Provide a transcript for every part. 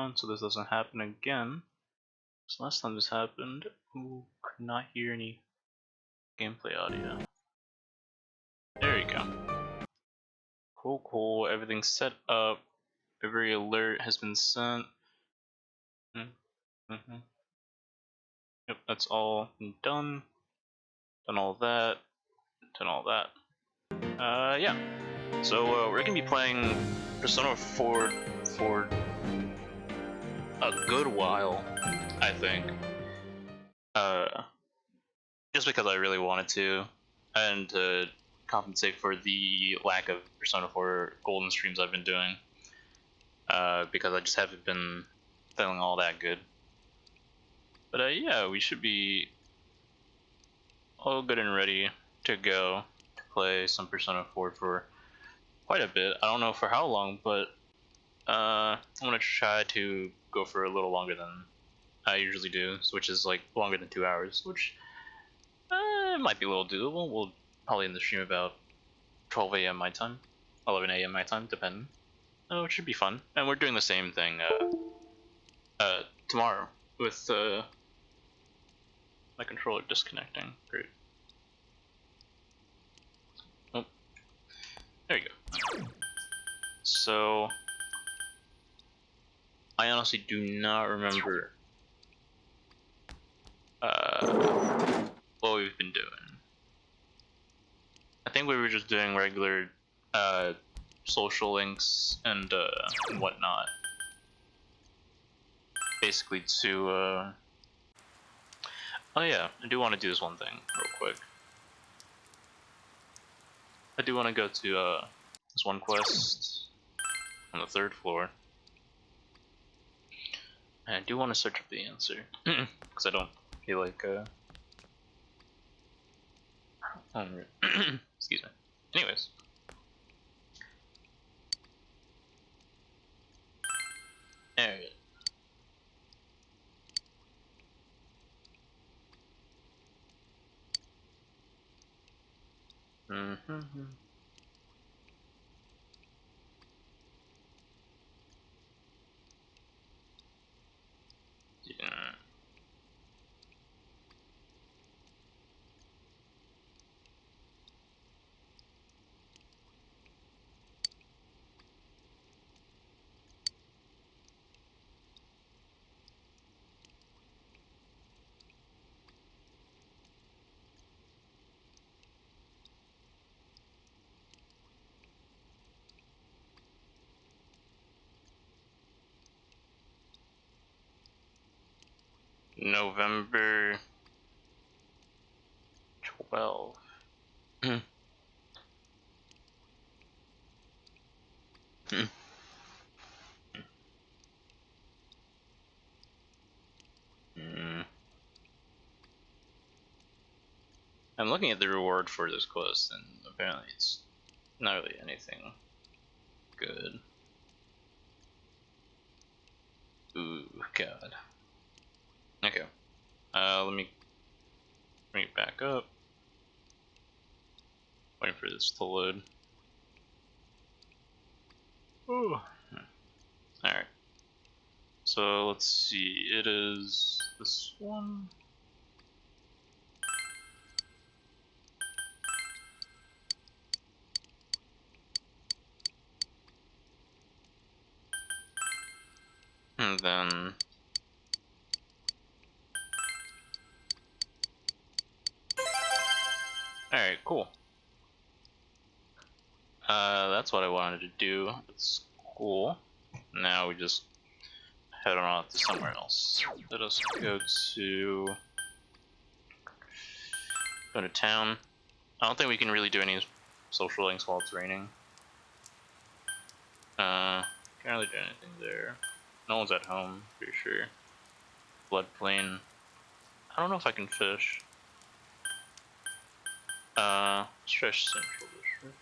down so this doesn't happen again. So last time this happened, who could not hear any gameplay audio. There you go. Cool, cool. Everything's set up. Every alert has been sent. Yep, that's all done. Done all that. Done all that. Yeah. So we're gonna be playing Persona 4 for a good while, I think. Just because I really wanted to, and to compensate for the lack of Persona 4 Golden streams I've been doing. Because I just haven't been feeling all that good. But yeah, we should be all good and ready to go to play some Persona 4 for quite a bit. I don't know for how long, but I'm gonna try to go for a little longer than I usually do, which is like longer than 2 hours, which might be a little doable. We'll probably end the stream about 12 a.m. my time, 11 a.m. my time, depending. Oh, it should be fun. And we're doing the same thing tomorrow with my controller disconnecting. Great. Oh, there you go. So, I honestly do not remember what we've been doing. I think we were just doing regular social links and whatnot. Basically to oh yeah, I do want to do this one thing real quick. I do want to go to this one quest on the 3rd floor. And I do want to search up the answer because I don't feel like excuse me. Anyways. There it is. Yeah. November 12. I'm looking at the reward for this quest, and apparently it's not really anything good. Ooh, God. Okay. Let me bring it back up. Waiting for this to load. Ooh. Alright. So let's see. It is this one. And then alright, cool. That's what I wanted to do. It's cool. Now we just head on off to somewhere else. Let us go to town. I don't think we can really do any social links while it's raining. Can't really do anything there. No one's at home, pretty sure. Floodplain. I don't know if I can fish. Stretch Central District.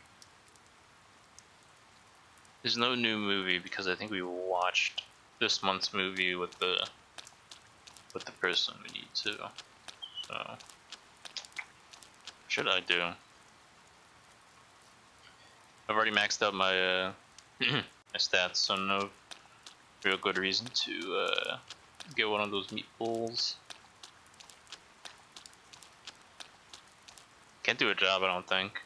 There's no new movie because I think we watched this month's movie with the person we need to. So, what should I do? I've already maxed out my my stats, so real good reason to get one of those meatballs. Can't do a job, I don't think,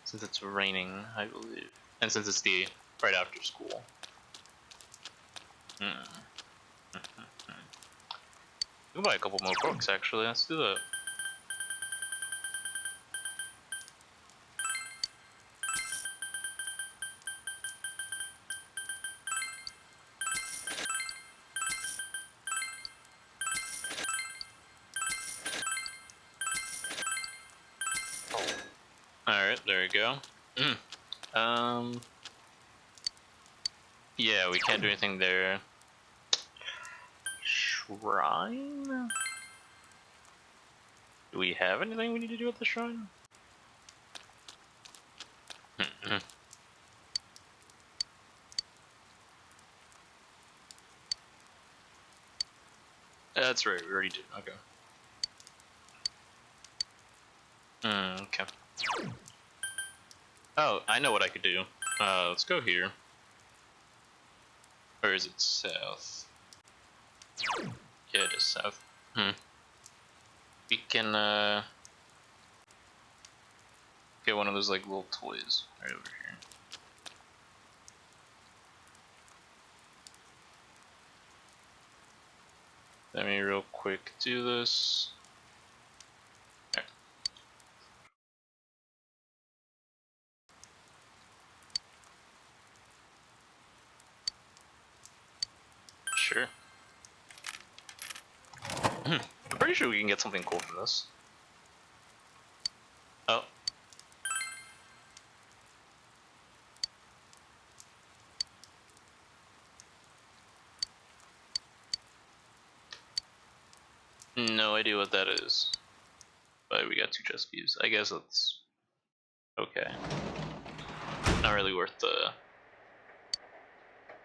since it's raining, I believe, and since it's the right after school. We can buy a couple more books, actually. Let's do that. Alright, there we go. Yeah, we can't do anything there. Shrine? Do we have anything we need to do at the shrine? That's right, we already did. Okay. Okay. Oh, I know what I could do. Let's go here. Or is it south? Yeah, it is south. We can, get one of those, like, little toys right over here. Let me real quick do this. There. Sure. I'm pretty sure we can get something cool from this. Oh. No idea what that is. But we got 2 chest views. I guess it's okay. Not really worth the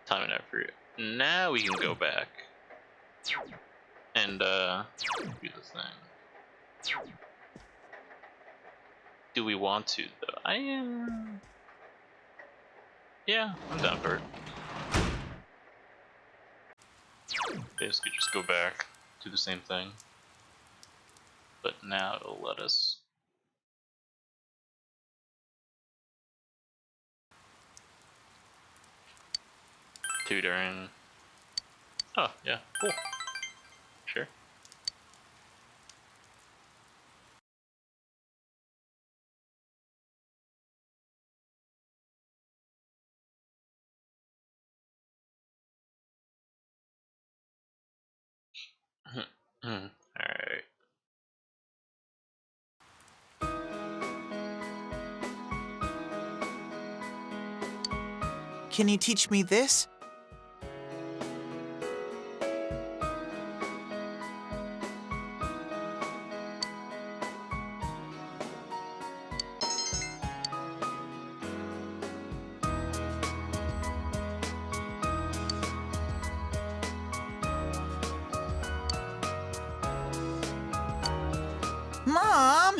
time and effort. Now we can go back and do this thing. Do we want to though? I am. Yeah, I'm down for it. Basically, just go back, do the same thing, but now it'll let us. Tutoring. Oh, yeah, cool. Sure. Alright. Can you teach me this? Mom!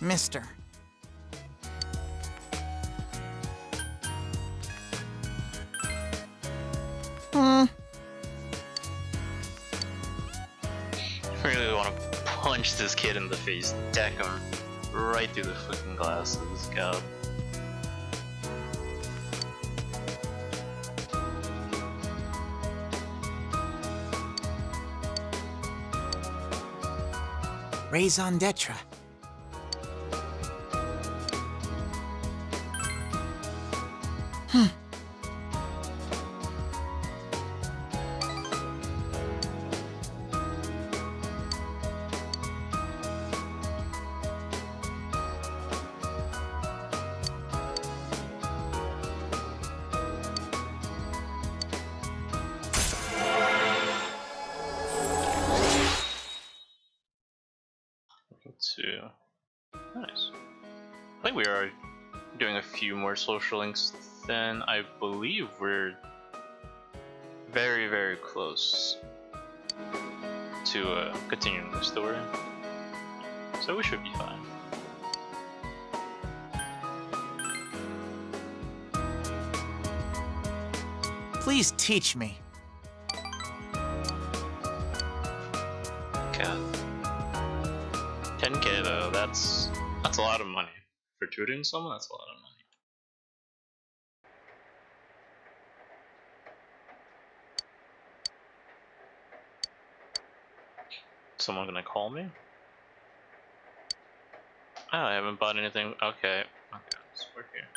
Mister. I really want to punch this kid in the face, deck him right through the fucking glasses, God. Raison d'etre. 2. Nice. I think we are doing a few more social links, then I believe we're very, very close to continuing the story. So we should be fine. Please teach me. God. 10K though, that's a lot of money. For tutoring someone, that's a lot of money. Someone gonna call me? Oh, I haven't bought anything. Okay, let's work here.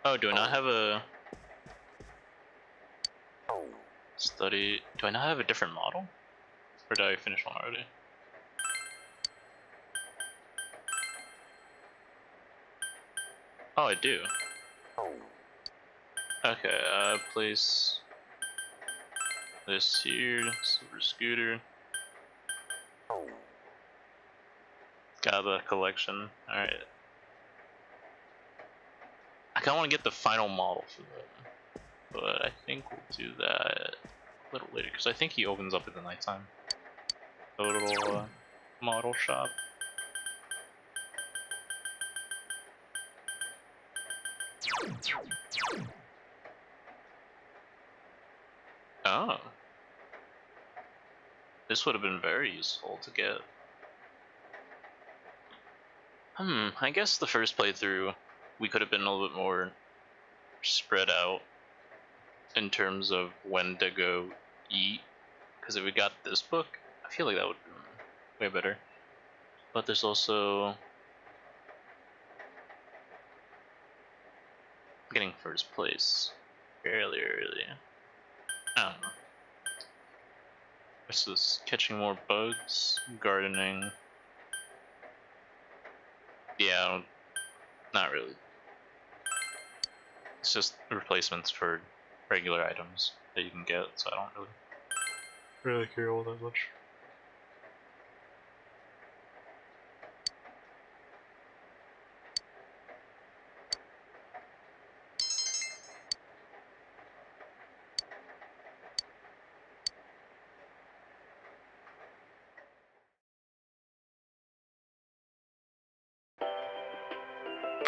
Oh, do I not have a study? Do I not have a different model? Or did I finish one already? Oh, I do. Okay, place this here, silver scooter. Got the collection. Alright. I kinda wanna get the final model for them. But I think we'll do that a little later, because I think he opens up at the nighttime. The little model shop. Oh. This would have been very useful to get. I guess the first playthrough, we could have been a little bit more spread out in terms of when to go eat. Because if we got this book, I feel like that would have been way better. But there's also getting first place fairly early. I don't know. This is catching more bugs, gardening. Yeah, not really. It's just replacements for regular items that you can get, so I don't really care all that much.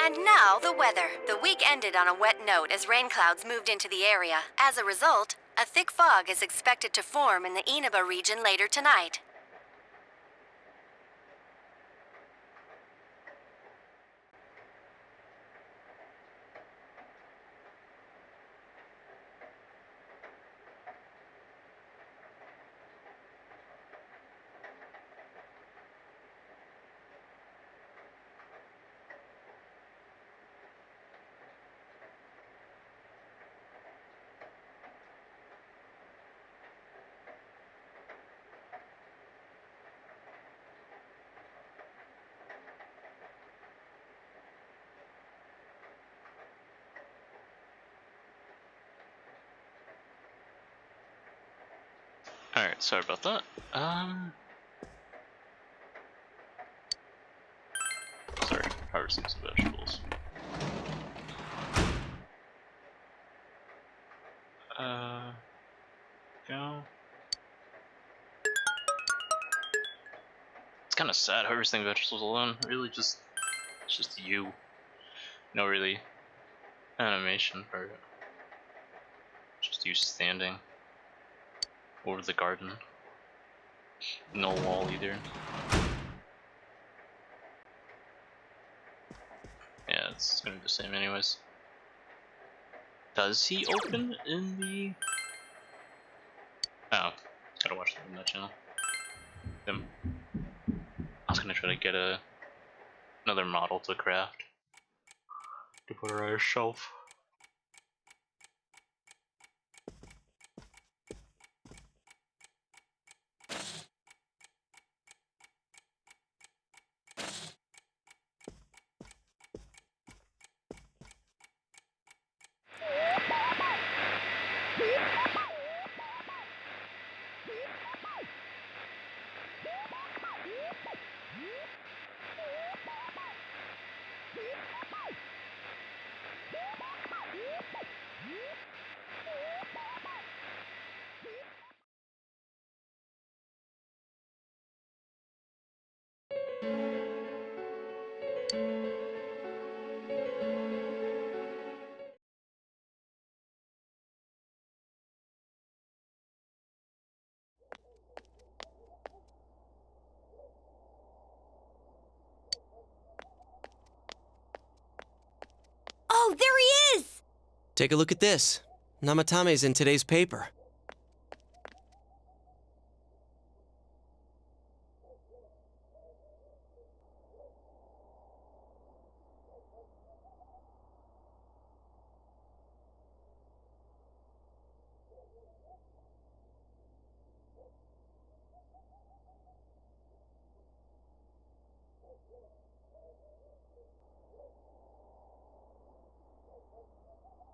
And now the weather. The week ended on a wet note as rain clouds moved into the area. As a result, a thick fog is expected to form in the Inaba region later tonight. Alright, sorry about that. Sorry, harvesting some vegetables. Go. It's kind of sad harvesting vegetables alone. Really, it's just you. No really animation for it. Just you standing over the garden. No wall either. Yeah, it's gonna be the same anyways. Does he open in the... Oh, gotta watch them in that channel. Them. I was gonna try to get another model to craft to put on our shelf. Take a look at this. Namatame's in today's paper.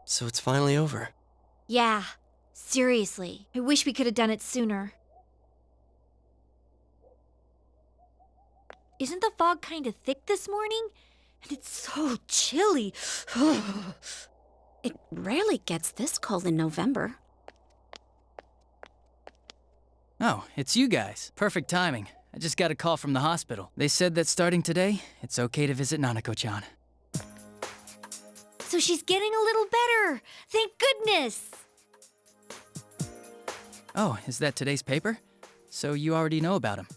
So it's finally over. Yeah, seriously. I wish we could have done it sooner. Isn't the fog kind of thick this morning? And it's so chilly. It rarely gets this cold in November. Oh, it's you guys. Perfect timing. I just got a call from the hospital. They said that starting today, it's okay to visit Nanako-chan. So she's getting a little better. Thank goodness. Oh, is that today's paper? So you already know about him.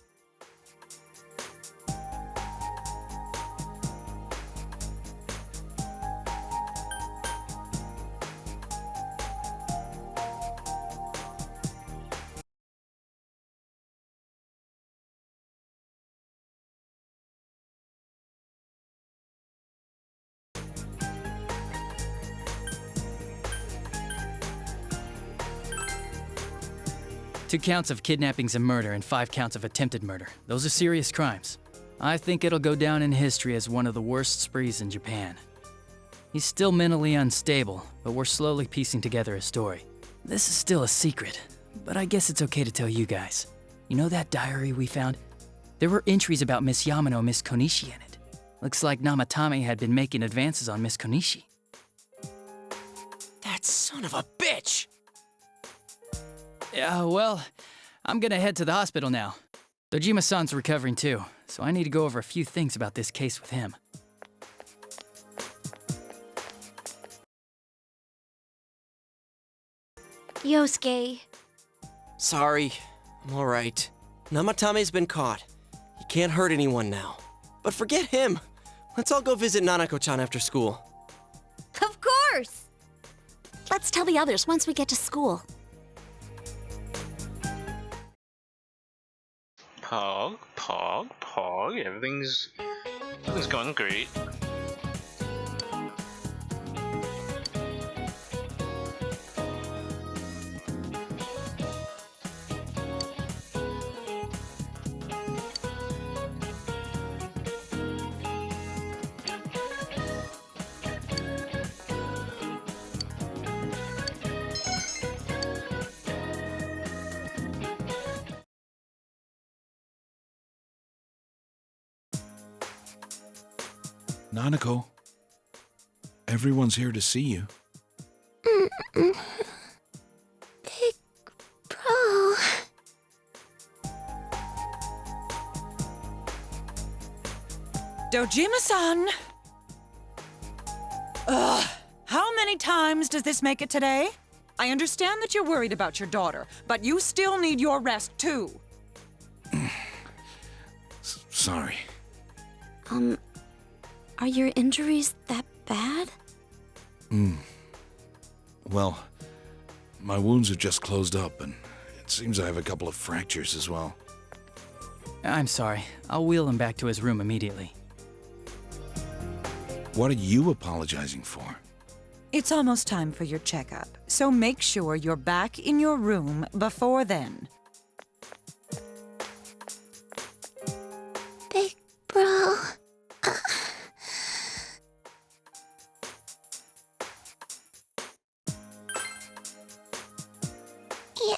Two counts of kidnappings and murder and 5 counts of attempted murder. Those are serious crimes. I think it'll go down in history as one of the worst sprees in Japan. He's still mentally unstable, but we're slowly piecing together his story. This is still a secret, but I guess it's okay to tell you guys. You know that diary we found? There were entries about Miss Yamano and Miss Konishi in it. Looks like Namatame had been making advances on Miss Konishi. That son of a bitch! Yeah, well, I'm gonna head to the hospital now. Dojima-san's recovering too, so I need to go over a few things about this case with him. Yosuke. Sorry, I'm alright. Namatame's been caught. He can't hurt anyone now. But forget him. Let's all go visit Nanako-chan after school. Of course. Let's tell the others once we get to school. Pog. Everything's going great. Nanako, everyone's here to see you. Big bro. Dojima-san! Ugh, how many times does this make it today? I understand that you're worried about your daughter, but you still need your rest too. Sorry. Are your injuries that bad? Well, my wounds have just closed up, and it seems I have a couple of fractures as well. I'm sorry. I'll wheel him back to his room immediately. What are you apologizing for? It's almost time for your checkup, so make sure you're back in your room before then. Big bro. Yeah,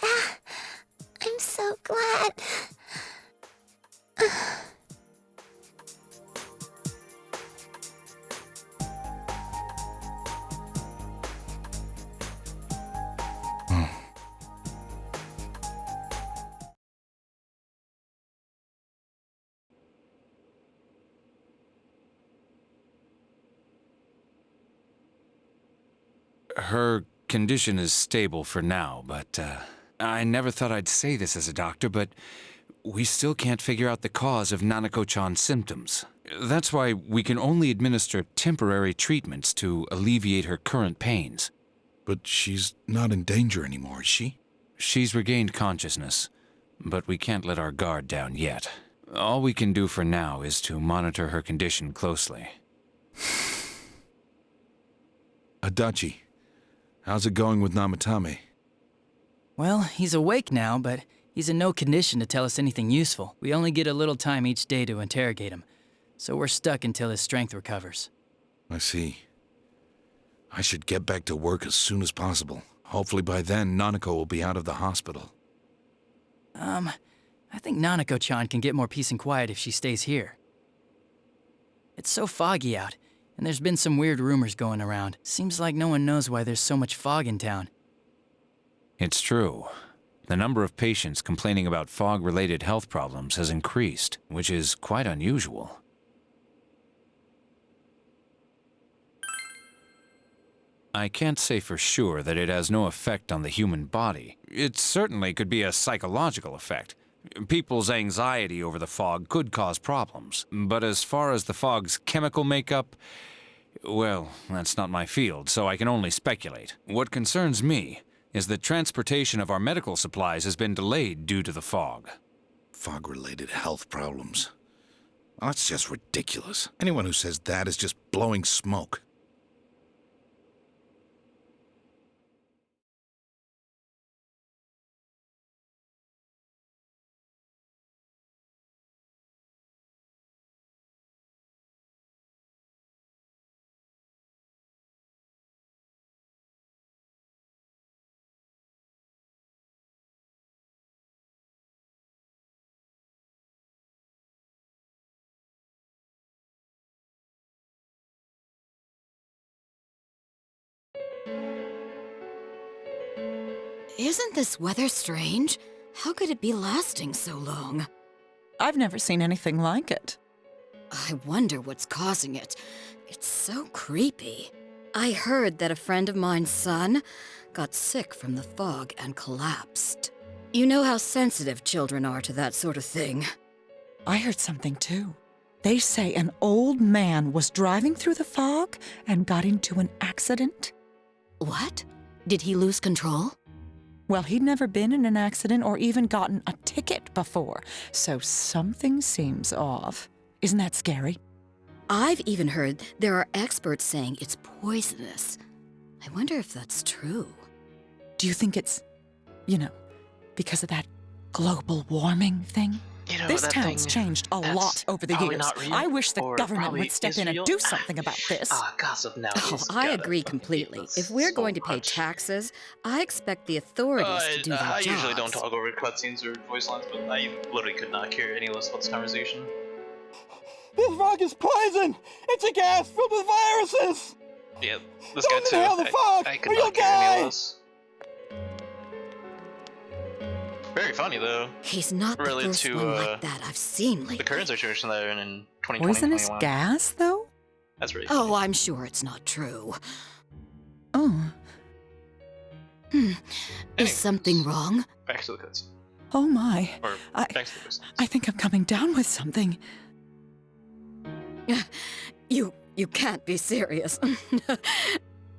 I'm so glad. Her condition is stable for now, but I never thought I'd say this as a doctor, but we still can't figure out the cause of Nanako-chan's symptoms. That's why we can only administer temporary treatments to alleviate her current pains. But she's not in danger anymore, is she? She's regained consciousness, but we can't let our guard down yet. All we can do for now is to monitor her condition closely. Adachi, how's it going with Namatame? Well, he's awake now, but he's in no condition to tell us anything useful. We only get a little time each day to interrogate him, so we're stuck until his strength recovers. I see. I should get back to work as soon as possible. Hopefully by then, Nanako will be out of the hospital. I think Nanako-chan can get more peace and quiet if she stays here. It's so foggy out, and there's been some weird rumors going around. Seems like no one knows why there's so much fog in town. It's true. The number of patients complaining about fog-related health problems has increased, which is quite unusual. I can't say for sure that it has no effect on the human body. It certainly could be a psychological effect. People's anxiety over the fog could cause problems. But as far as the fog's chemical makeup, well, that's not my field, so I can only speculate. What concerns me is that transportation of our medical supplies has been delayed due to the fog. Fog-related health problems. Well, that's just ridiculous. Anyone who says that is just blowing smoke. Isn't this weather strange? How could it be lasting so long? I've never seen anything like it. I wonder what's causing it. It's so creepy. I heard that a friend of mine's son got sick from the fog and collapsed. You know how sensitive children are to that sort of thing. I heard something too. They say an old man was driving through the fog and got into an accident. What? Did he lose control? Well, he'd never been in an accident or even gotten a ticket before, so something seems off. Isn't that scary? I've even heard there are experts saying it's poisonous. I wonder if that's true. Do you think it's, because of that global warming thing? This town's changed a lot over the years. I wish the government would step in and do something about this. Gossip now. I agree completely. If we're going to pay taxes, I expect the authorities to do their jobs. I usually don't talk over cutscenes or voice lines, but I literally could not hear any less about this conversation. This fog is poison! It's a gas filled with viruses! Yeah, this guy Don't too. inhale the fog, I or could you'll not hear any die! less. Very funny though. He's not the Related first to one like that I've seen lately. the current situation that are in 2020. Poisonous gas, though? That's really Oh, I'm sure it's not true. Oh. Is something wrong? Back to the cutscene. Oh my. Or back to the voice lines. I think I'm coming down with something. You can't be serious.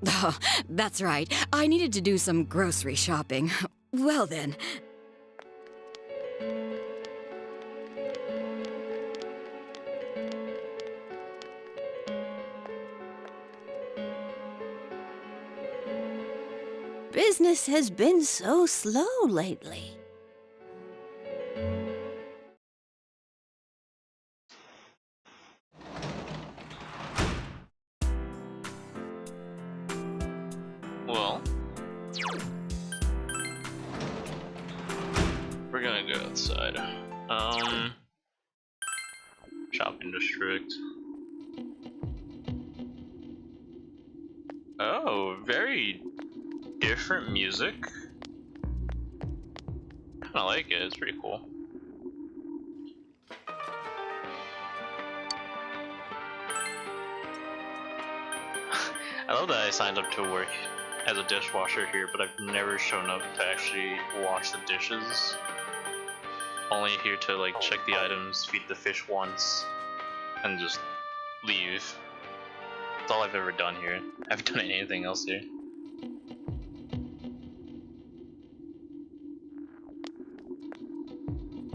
Oh, that's right. I needed to do some grocery shopping. Well then. Business has been so slow lately. Well, we're gonna go outside. Shopping district. Oh, very different music. Kinda like it, it's pretty cool. I love that I signed up to work as a dishwasher here, but I've never shown up to actually wash the dishes. Only here to like check the items, feed the fish once, and just leave. That's all I've ever done here. I haven't done anything else here.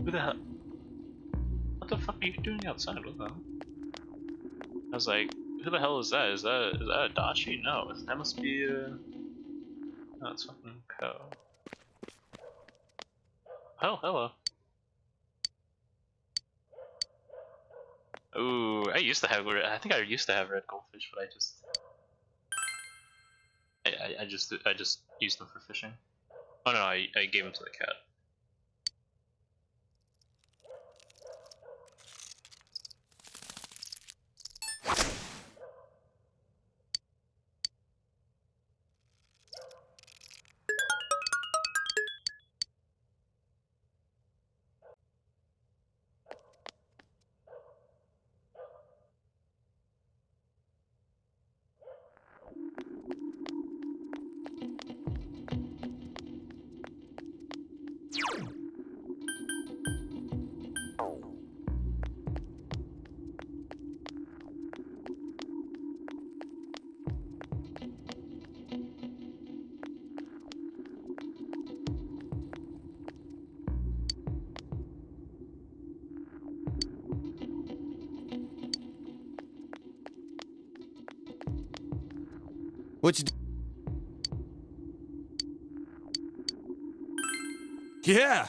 Who the hell? What the fuck are you doing outside? What the hell? I was like, who the hell is that? Is that a Dachi? No, that must be no, it's fucking Ko. Oh, hello. Ooh, I used to have. I think I used to have red goldfish, but I just used them for fishing. Oh no, I gave them to the cat. What you do? Yeah.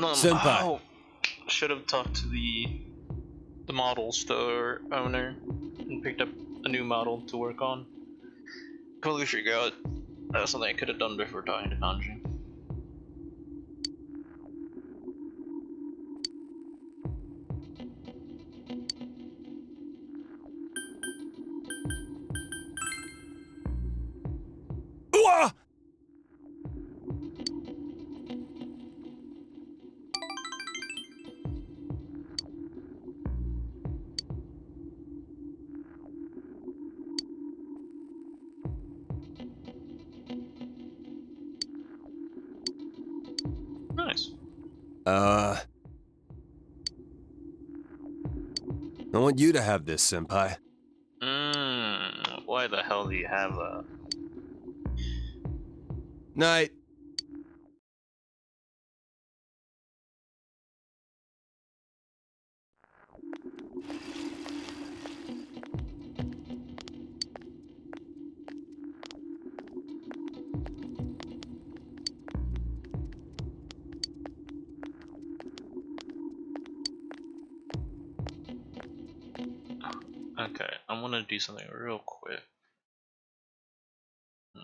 Senpai. Oh, should have talked to the model store owner and picked up a new model to work on. Totally forgot. That was something I could have done before talking to Kanji. Nice. I want you to have this, Senpai. Why the hell do you have a... Night. Okay, I'm gonna do something real quick. Yeah.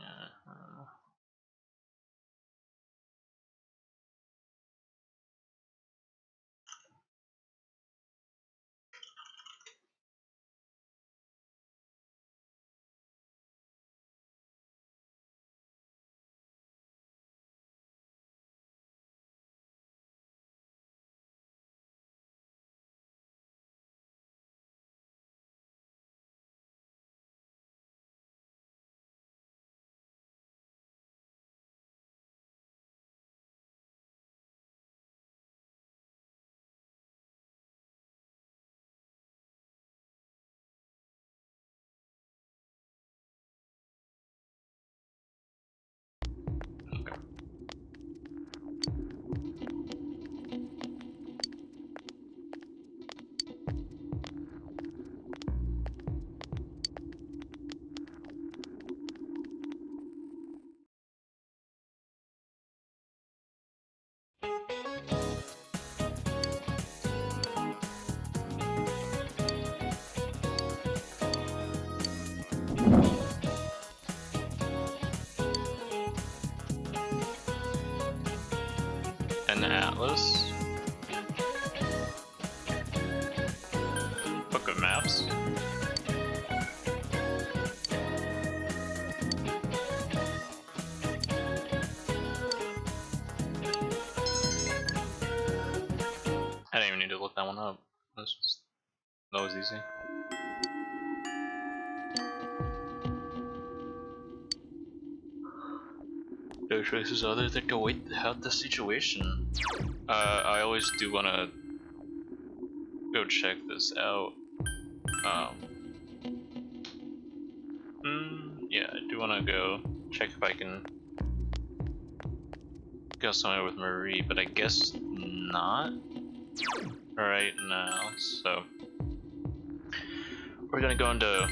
An atlas. Book of maps. I didn't even need to look that one up. That was easy. No choices other than to wait out the situation. I always do want to go check this out. Yeah, I do want to go check if I can go somewhere with Marie, but I guess not right now. So we're gonna go into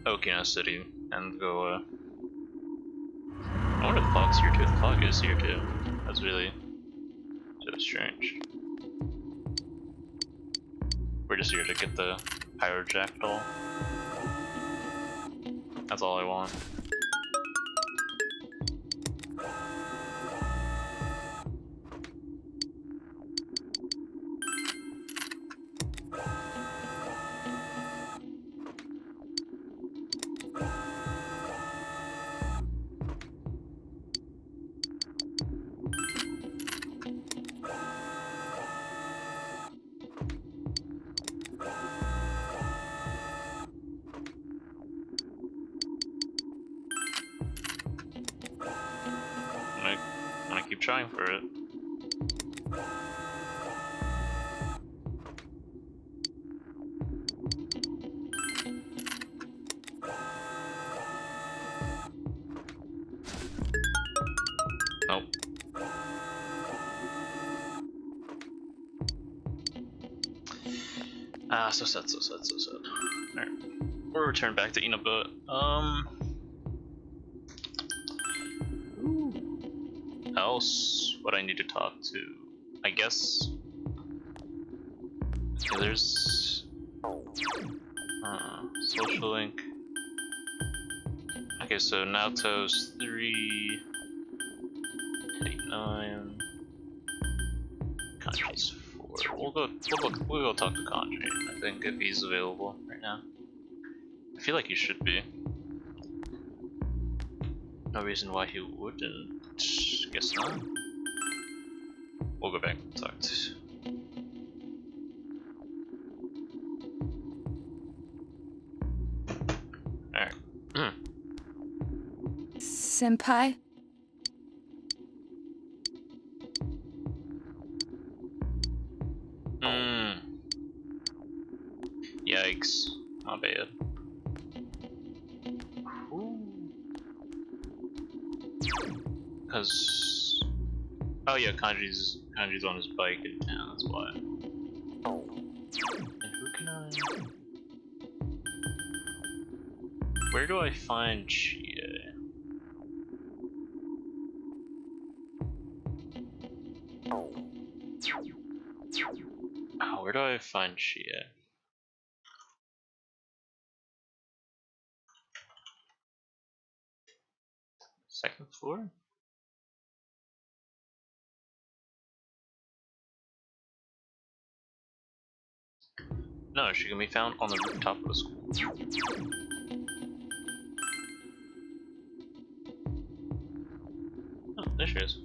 Okina City and go. I wonder if the fog's here too. The fog is here too. That's really strange. We're just here to get the Pyro Jack doll. That's all I want. I'm gonna keep trying for it. Nope. Ah, so sad. Alright. We'll return back to Inaba. Else, what I need to talk to, I guess. Okay, there's social link. Okay, so Naoto's 3, 9, Kanji's 4. We'll go talk to Kanji. I think if he's available right now. I feel like he should be. No reason why he wouldn't. Guess not. We'll go back and talk to. Alright. Senpai? Yikes. Not bad. Cause oh yeah, Kanji's on his bike in town, that's why. And who can I? Where do I find Chie? Oh, where do I find Chie? Second floor? No, she can be found on the rooftop of the school. Oh, there she is.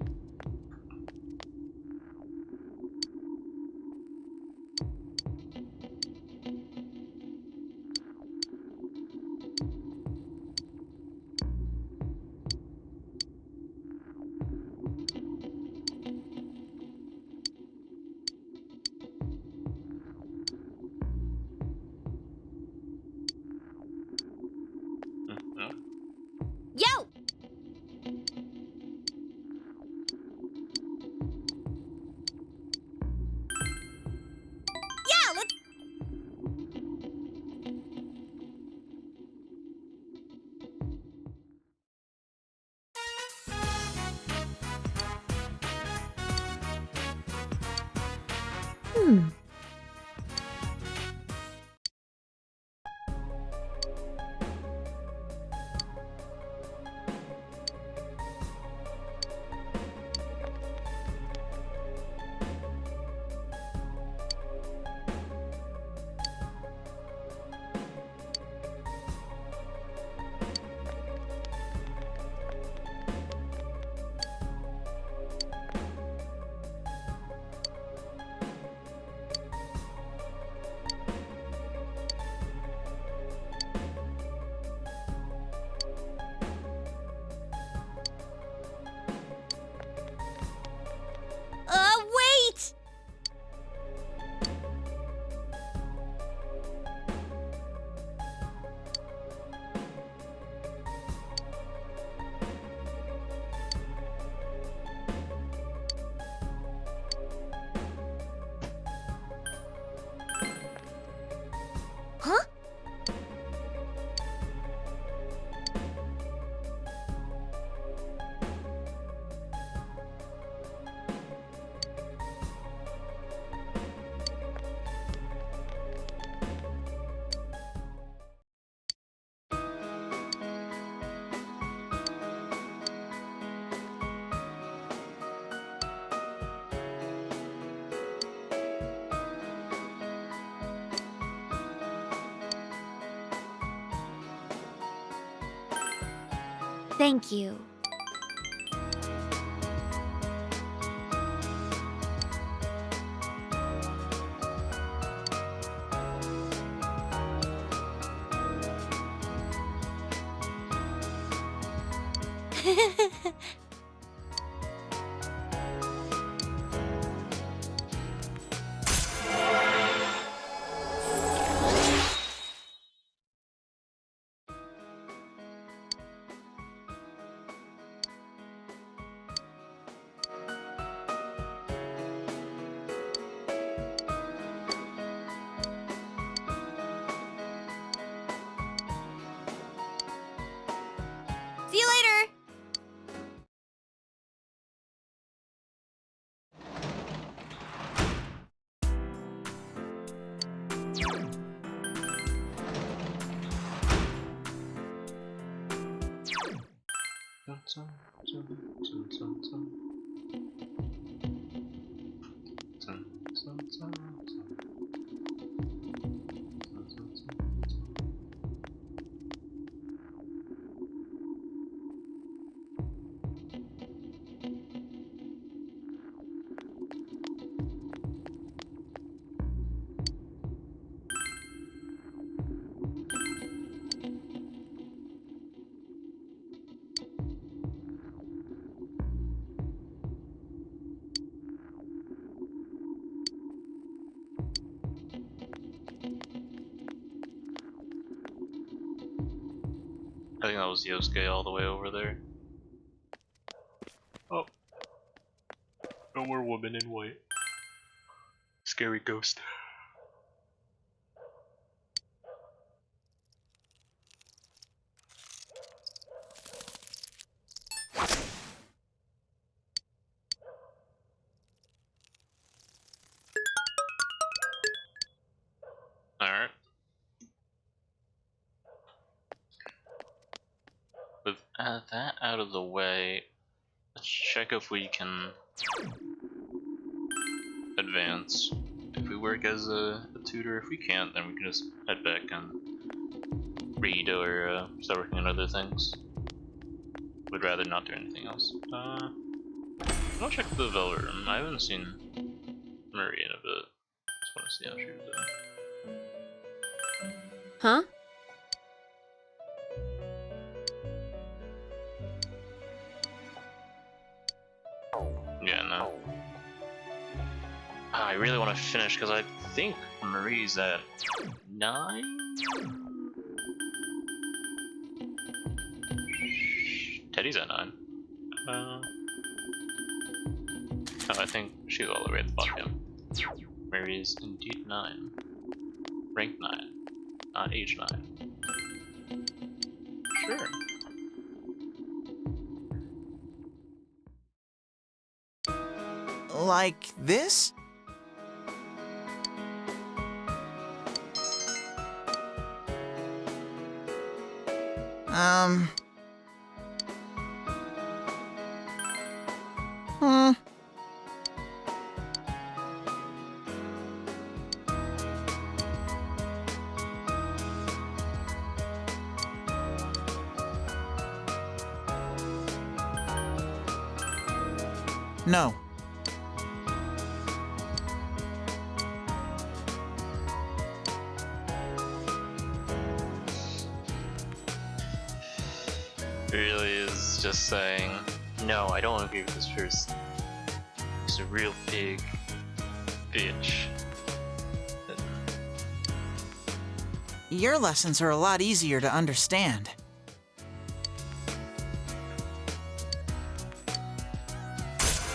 Yo! Yeah, let's... Thank you. See you later! I think that was Yosuke all the way over there. Oh. No more woman in white. Scary ghost. Alright. With that out of the way, let's check if we can advance. If we work as a tutor, if we can't, then we can just head back and read or start working on other things. Would rather not do anything else. I'll check the Velvet Room. I haven't seen Marie in a bit. Just want to see how she was doing. Huh? Yeah, no. I really want to finish because I think Marie's at 9? Teddie's at 9. Oh, I think she's all the way at the bottom. Marie's indeed 9. Rank 9. Not age 9. Sure. Like this? No. Really is just saying, no, I don't agree with this person. He's a real big bitch. Your lessons are a lot easier to understand.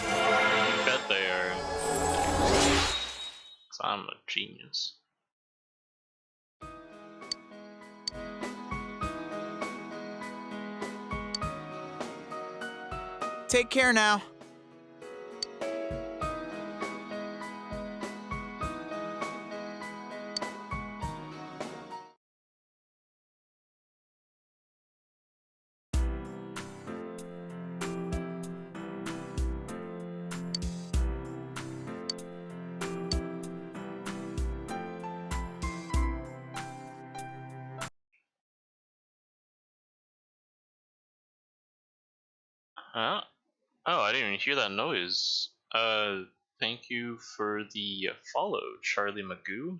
I bet they are. 'Cause I'm a genius. Take care now. Huh? Oh, I didn't even hear that noise. Thank you for the follow, Charlie Magoo.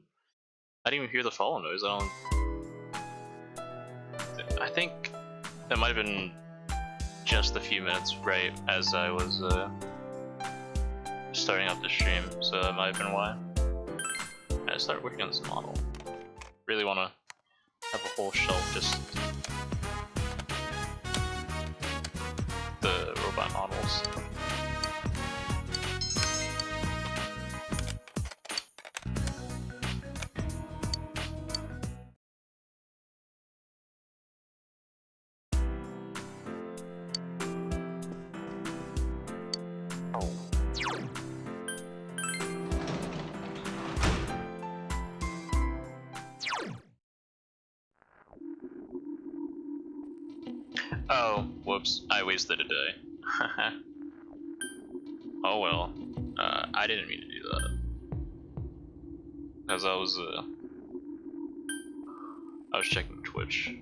I didn't even hear the follow noise. I think that might have been just a few minutes right as I was starting up the stream, so that might have been why. I started working on this model. Really want to have a whole shelf just the robot models. Oh, whoops, I wasted a day. Oh well, I didn't mean to do that. Because I was checking Twitch.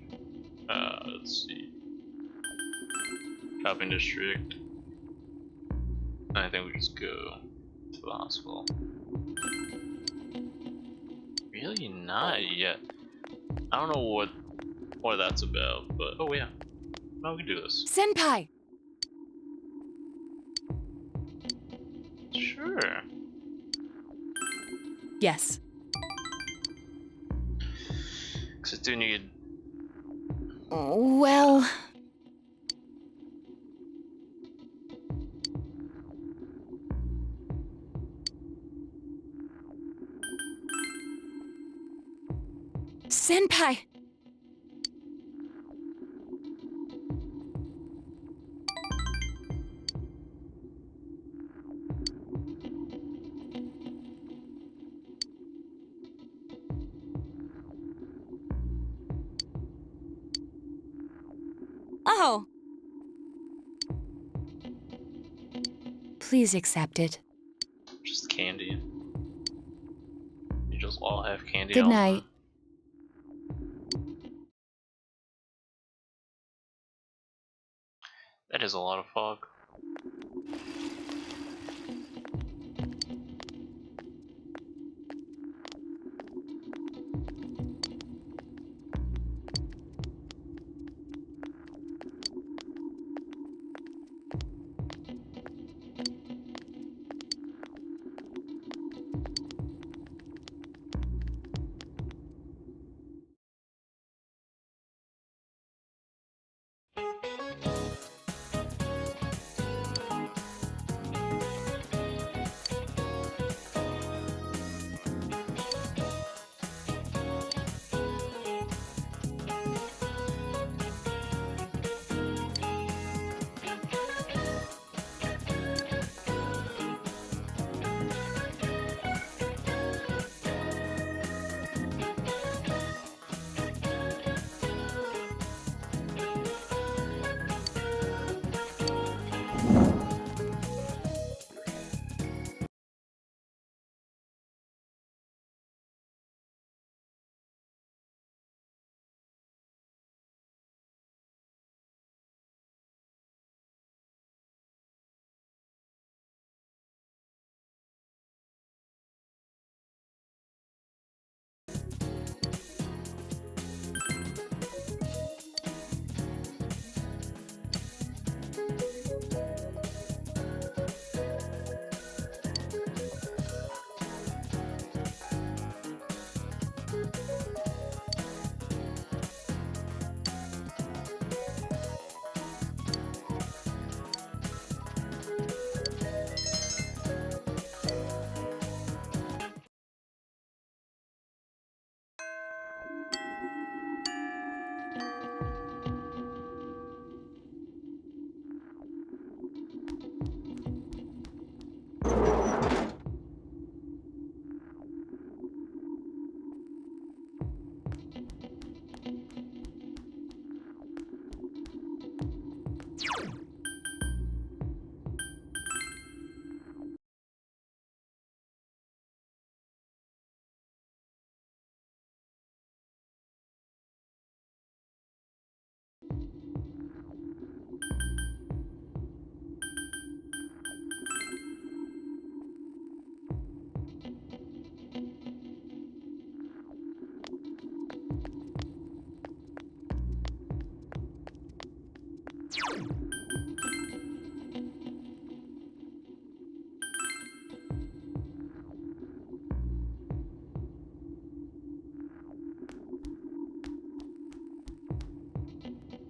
Let's see. Shopping district. I think we just go to the hospital. Really not yet. I don't know what that's about, but oh yeah. No, we can do this. Senpai! Sure. Yes. Cause I do need. Well... Senpai! Oh. Please accept it. Just candy. You just all have candy. Good night. That is a lot of fog.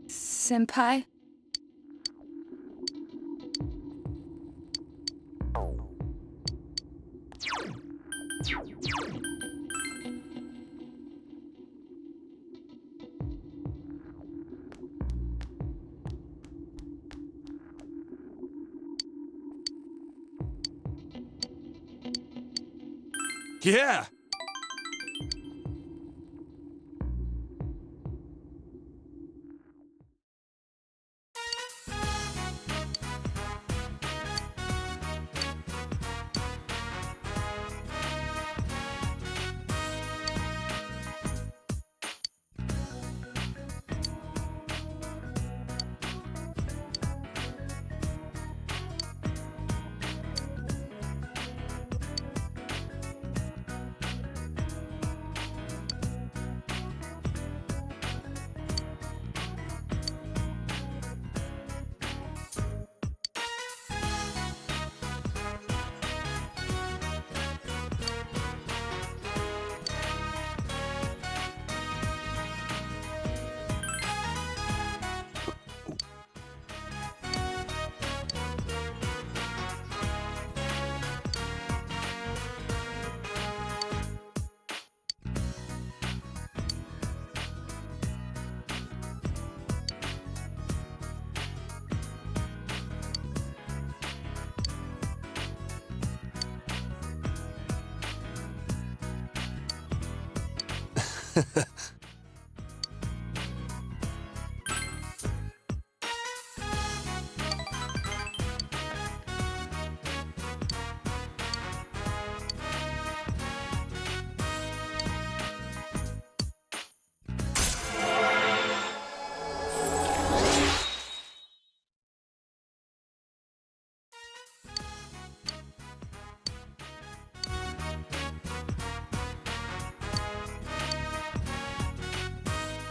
Senpai? Yeah!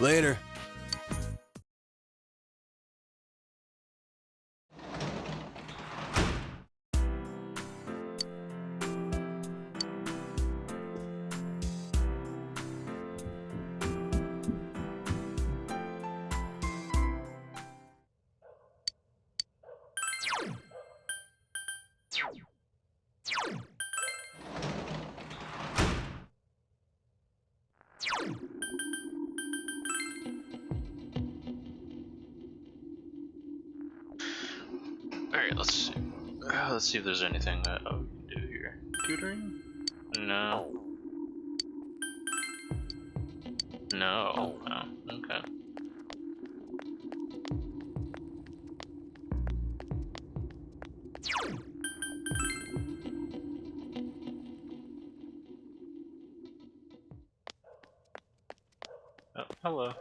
Later. Alright, let's see. Let's see if there's anything that we can do here. Tutoring? No. No. Oh, okay. Oh, hello.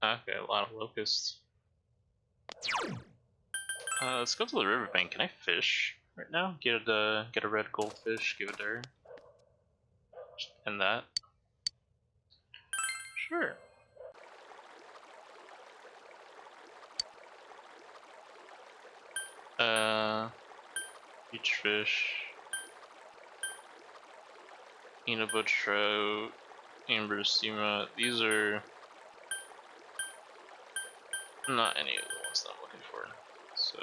Okay, a lot of locusts. Let's go to the riverbank. Can I fish right now? Get a red goldfish, give it to her. And that. Sure. Beach fish. Inaba trout. Amber steamer. These are not any of the ones that I'm looking for. So.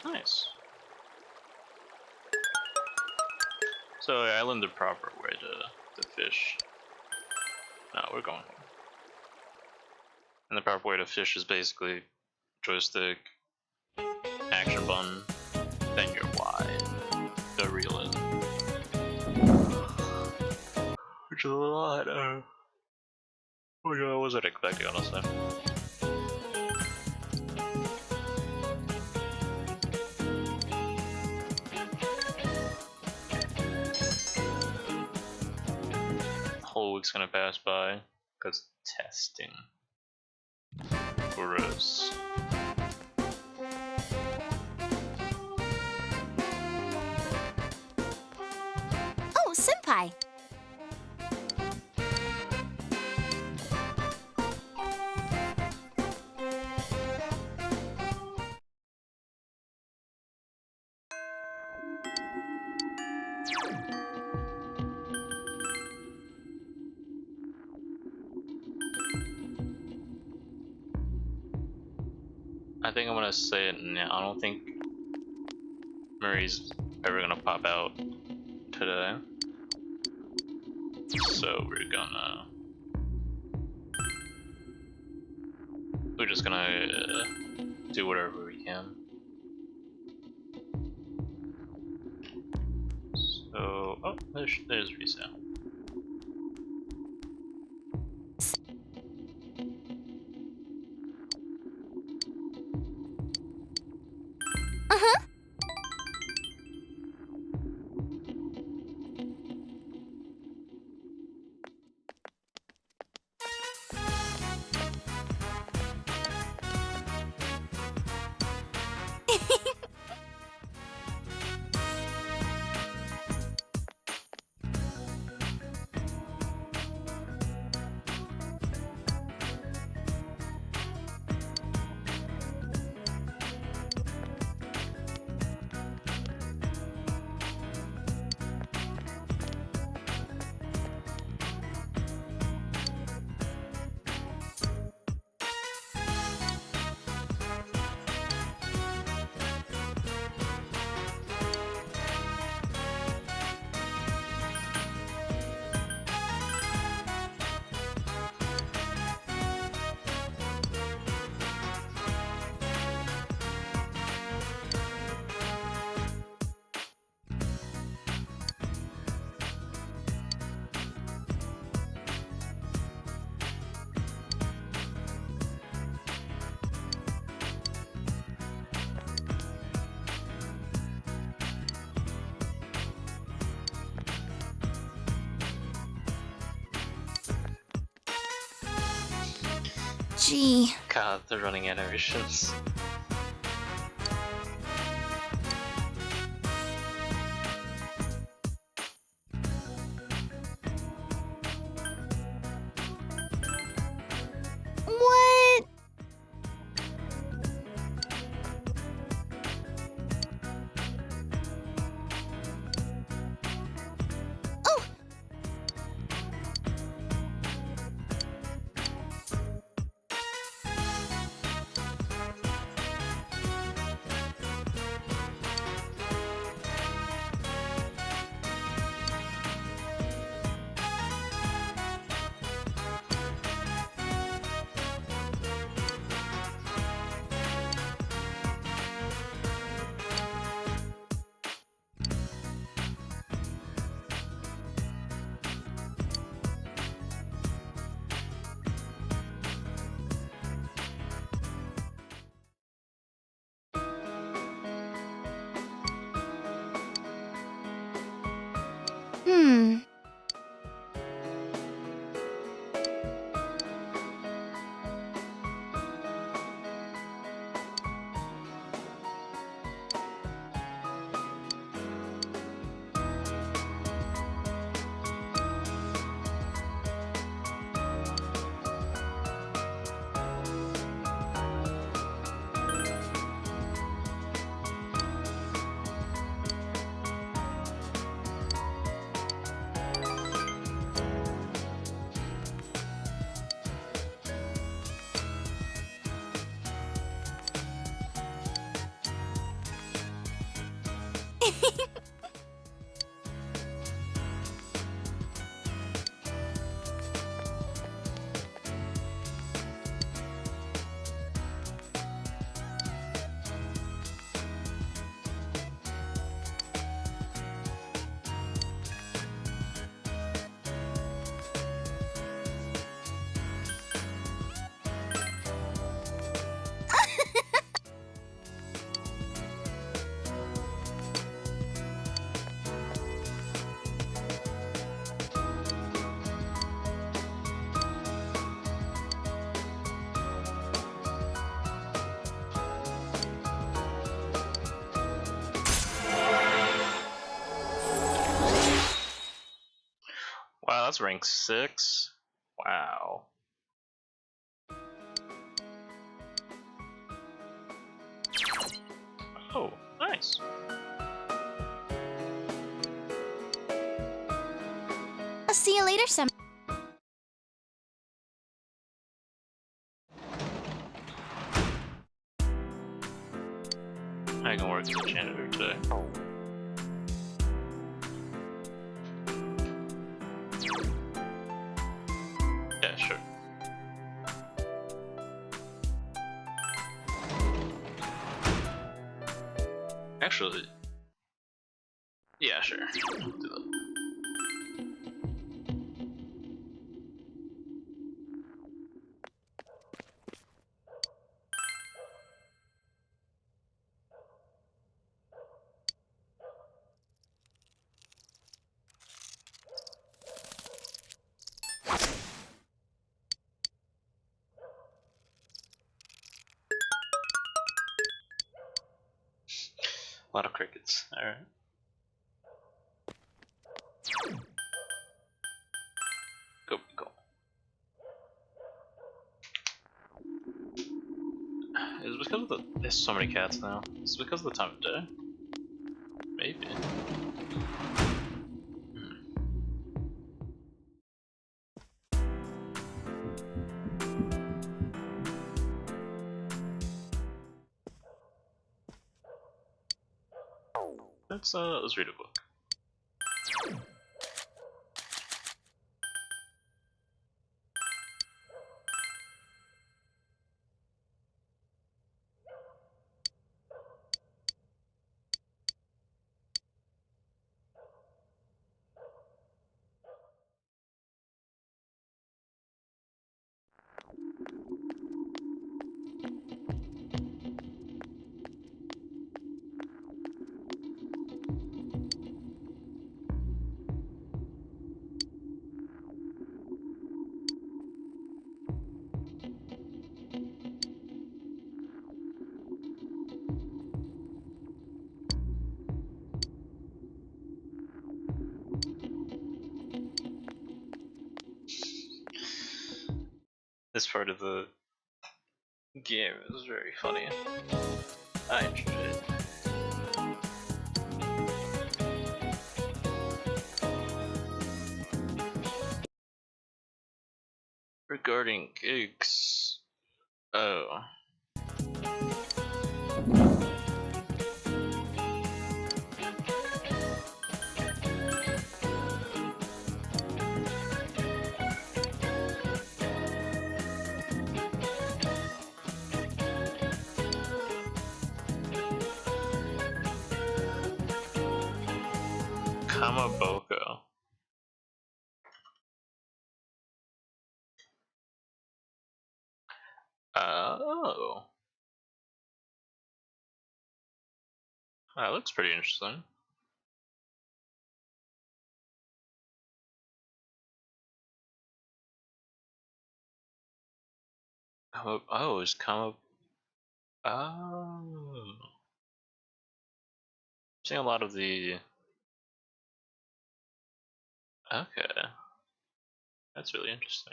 Nice. So I learned the proper way to fish. No, we're going home. And the proper way to fish is basically joystick, action button, then you're wide. The realism. Which is a lot. Which I wasn't expecting, honestly. Whole week's gonna pass by because testing. Gross. Oh, Senpai! I think I'm gonna say it now. I don't think Murray's ever gonna pop out today. So we're just gonna do whatever we can. So, oh, there's Risa. Uh-huh. Gee. God, they're running animations. What? Oh! Hmm. that's rank 6. Wow. Oh, nice. I'll see you later, Senpai. I can work as a janitor today. Yeah, sure. Actually, yeah, sure. I'll do that. A lot of crickets. Alright. Go. Is it because of the... There's so many cats now. Is it because of the time of day? Maybe. Let's read a book. This part of the game is very funny. I enjoyed it. Regarding gigs, oh. Kamaboko. Oh. That looks pretty interesting. Oh, it's Kama. Oh. Seeing a lot of the. Okay. That's really interesting.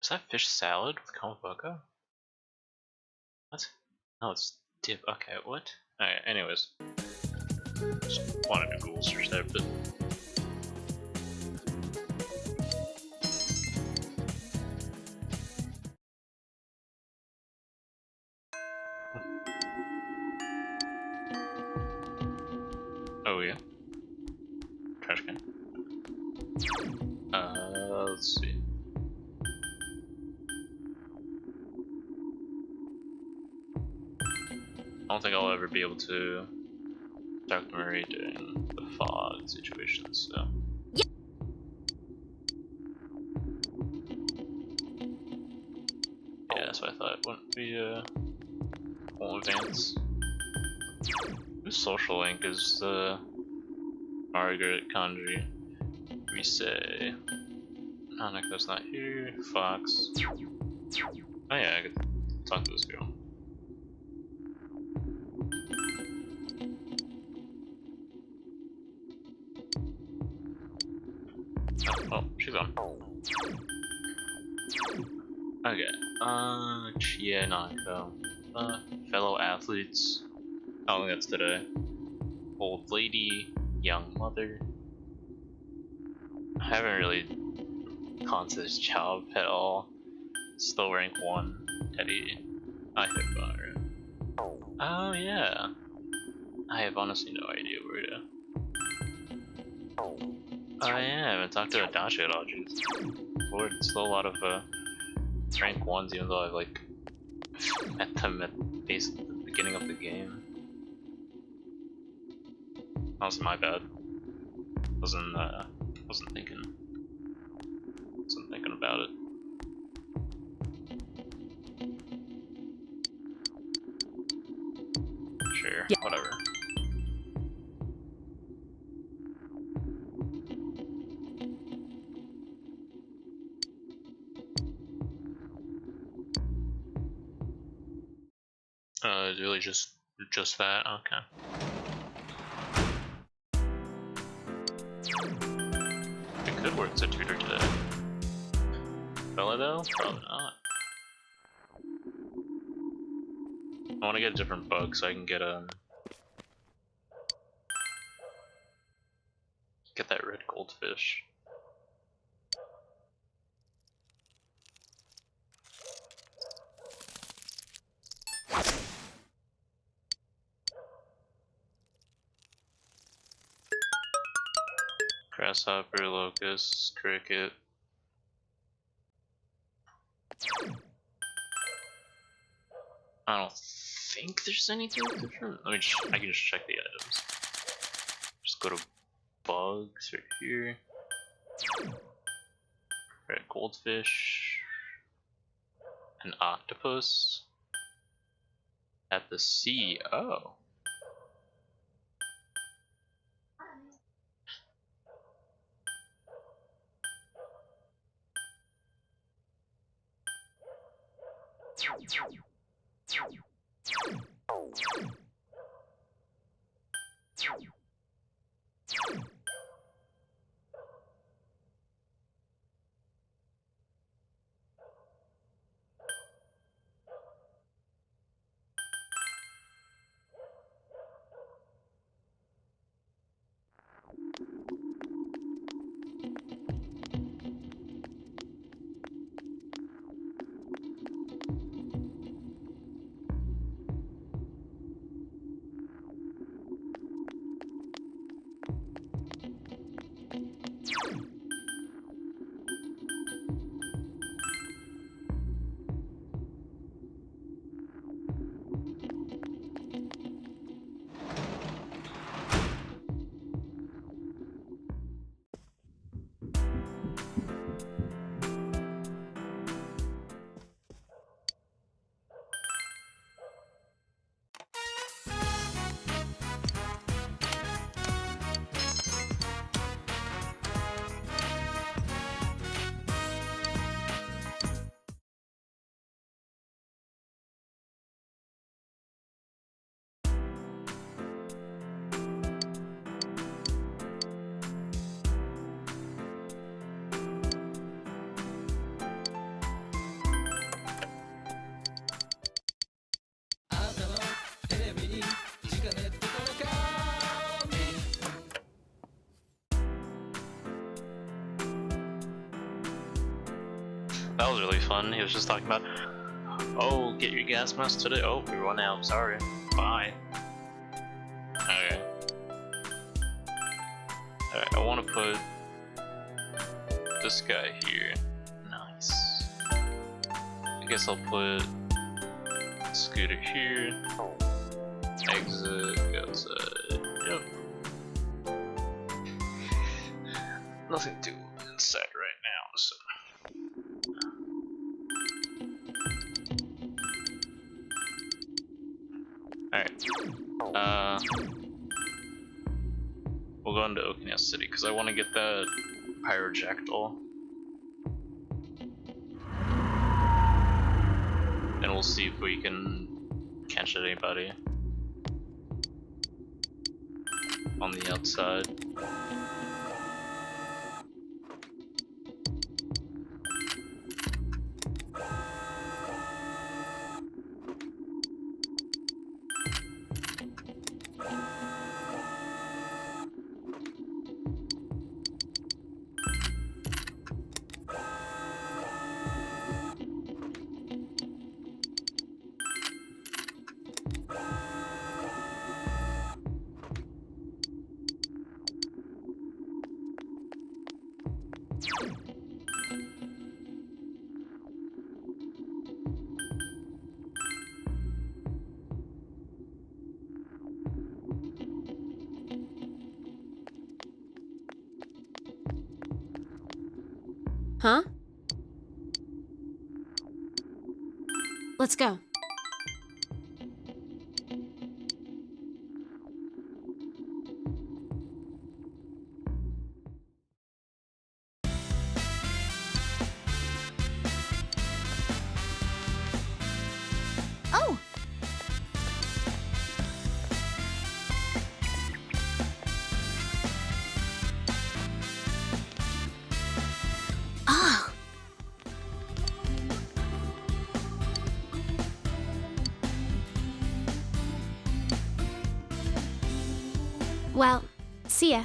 Is that fish salad with Kamaboko? What? No, it's dip. Okay, what? Alright, anyways. Just wanted to Google search that, but. Oh, yeah. Trash can. Let's see. I don't think I'll ever be able to talk to Marie during the fog situation, so. Yeah, that's what I thought. It wouldn't be won't advance. Whose social link is Margaret Kanji? We say Nanako's not here. Fox. Oh yeah, I could talk to this girl. going. Okay. Yeah, Nanako. Fellow athletes. I don't think that's today. Old lady, young mother. I haven't really gone to this job at all. Still rank 1. Teddie. I hit fire. Oh yeah. I have honestly no idea where to. Oh yeah, I haven't talked to Adachi at all, jeez. Lord, it's still a lot of rank 1s, even though I've like met them at basically the beginning of the game. That was my bad. Wasn't thinking about it. Sure, yeah. Whatever. Really just that, okay. It could work as a tutor today. Will it though? Probably not. I want to get a different bug so I can get that red goldfish. Grasshopper, locust, cricket. I don't think there's anything different. I can just check the items. Just go to bugs right here. Red goldfish. An octopus. At the sea. Oh. That was really fun. He was just talking about, oh, get your gas mask today. Oh, we run out. Sorry. Bye. Okay. Alright, I want to put this guy here. Nice. I guess I'll put Scooter here. Exit, go outside. Yep. Nothing to do inside right now, so. Alright. We'll go into Okinawa City because I want to get that Pyrojactyl. And we'll see if we can catch anybody on the outside. Huh? Let's go. Oh! Ah! Well, see ya.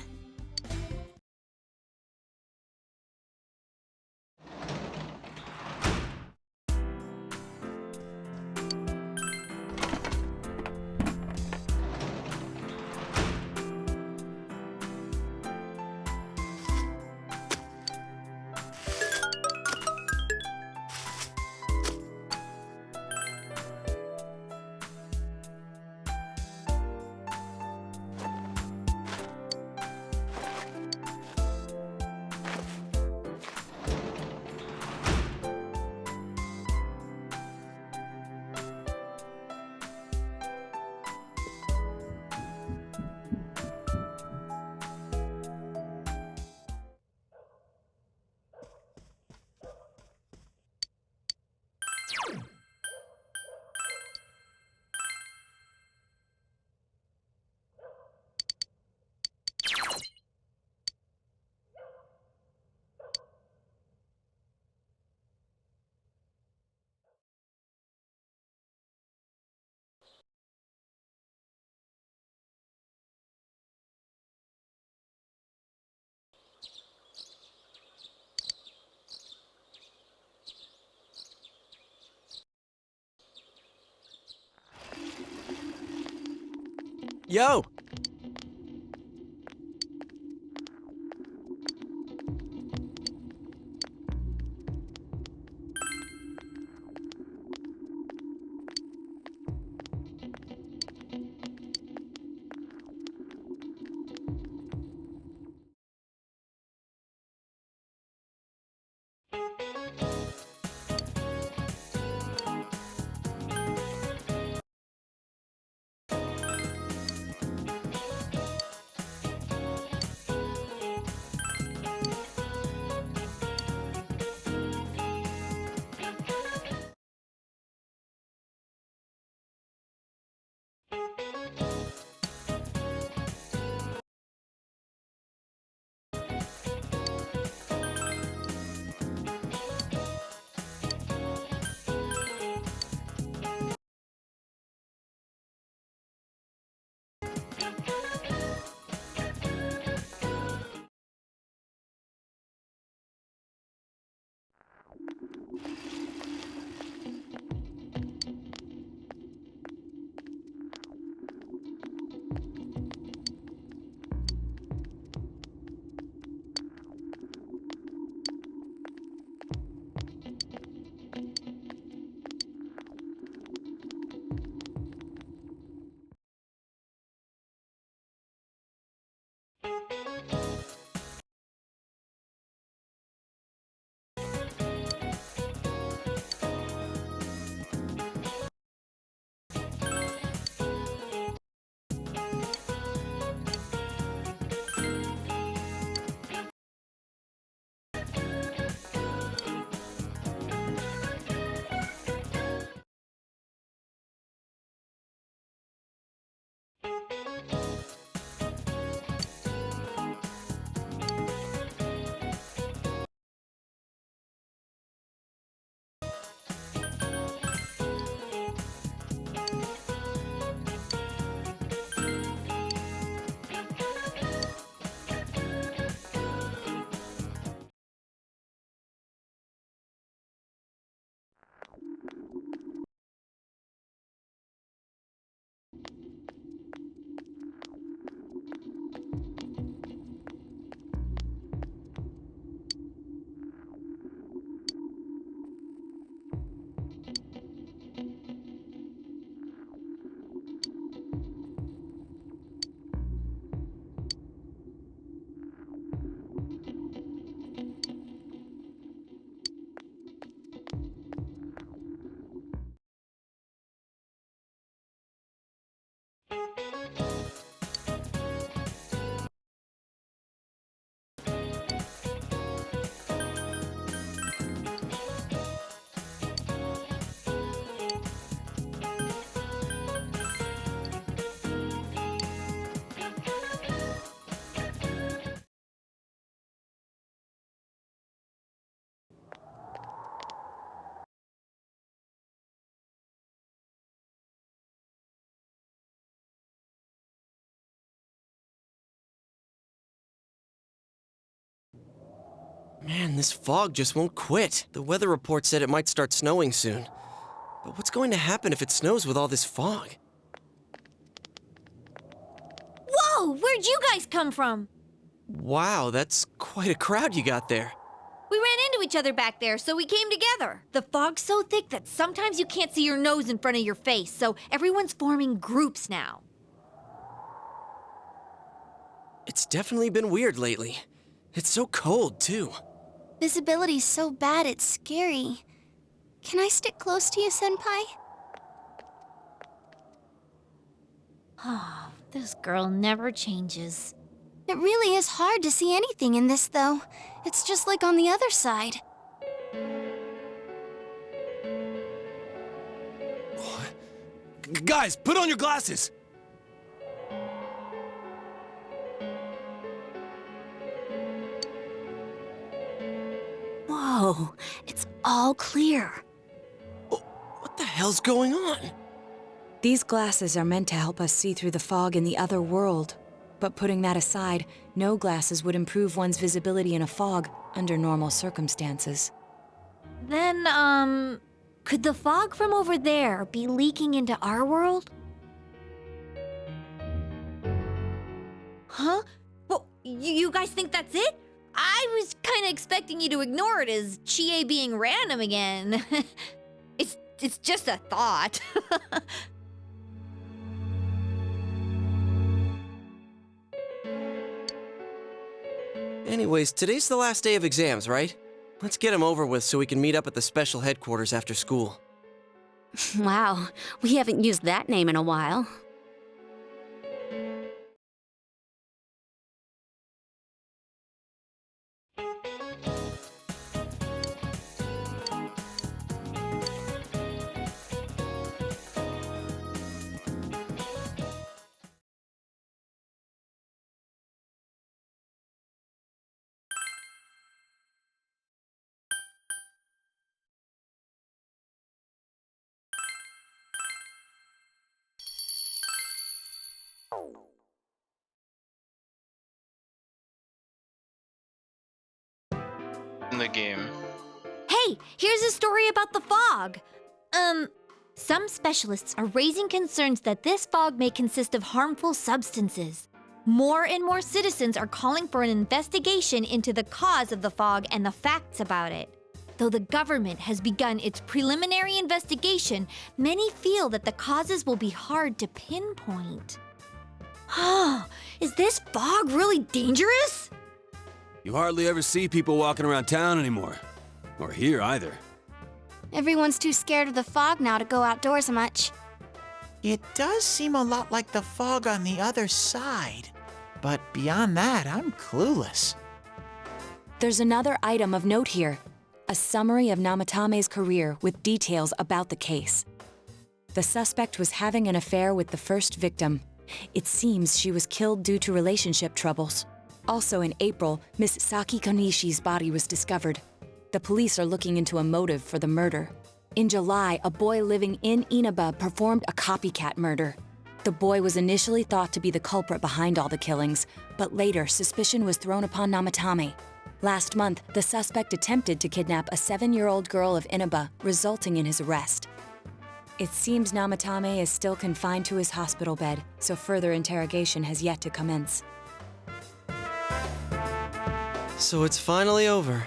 Yo! Man, this fog just won't quit. The weather report said it might start snowing soon. But what's going to happen if it snows with all this fog? Whoa! Where'd you guys come from? Wow, that's quite a crowd you got there. We ran into each other back there, so we came together. The fog's so thick that sometimes you can't see your nose in front of your face, so everyone's forming groups now. It's definitely been weird lately. It's so cold, too. Visibility's so bad it's scary. Can I stick close to you, Senpai? Oh, this girl never changes. It really is hard to see anything in this, though. It's just like on the other side. Guys, put on your glasses! Whoa, it's all clear. What the hell's going on? These glasses are meant to help us see through the fog in the other world. But putting that aside, no glasses would improve one's visibility in a fog under normal circumstances. Then, could the fog from over there be leaking into our world? Huh? Well, you guys think that's it? I was kind of expecting you to ignore it as Chie being random again. It's just a thought. Anyways, today's the last day of exams, right? Let's get them over with so we can meet up at the special headquarters after school. Wow, we haven't used that name in a while. In the game. Hey, here's a story about the fog. Some specialists are raising concerns that this fog may consist of harmful substances. More and more citizens are calling for an investigation into the cause of the fog and the facts about it. Though the government has begun its preliminary investigation, many feel that the causes will be hard to pinpoint. Is this fog really dangerous? You hardly ever see people walking around town anymore. Or here either. Everyone's too scared of the fog now to go outdoors much. It does seem a lot like the fog on the other side. But beyond that, I'm clueless. There's another item of note here. A summary of Namatame's career with details about the case. The suspect was having an affair with the first victim. It seems she was killed due to relationship troubles. Also in April, Miss Saki Konishi's body was discovered. The police are looking into a motive for the murder. In July, a boy living in Inaba performed a copycat murder. The boy was initially thought to be the culprit behind all the killings, but later suspicion was thrown upon Namatame. Last month, the suspect attempted to kidnap a 7-year-old girl of Inaba, resulting in his arrest. It seems Namatame is still confined to his hospital bed, so further interrogation has yet to commence. So it's finally over.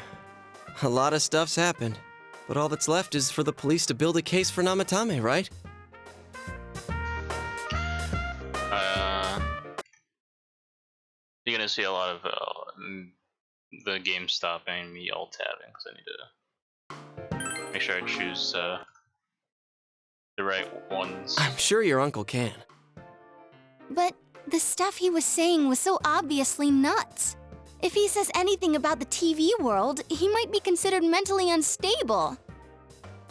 A lot of stuff's happened, but all that's left is for the police to build a case for Namatame, right? You're gonna see a lot of the game stopping and me alt-tabbing because I need to make sure I choose the right ones. I'm sure your uncle can. But the stuff he was saying was so obviously nuts. If he says anything about the TV world, he might be considered mentally unstable.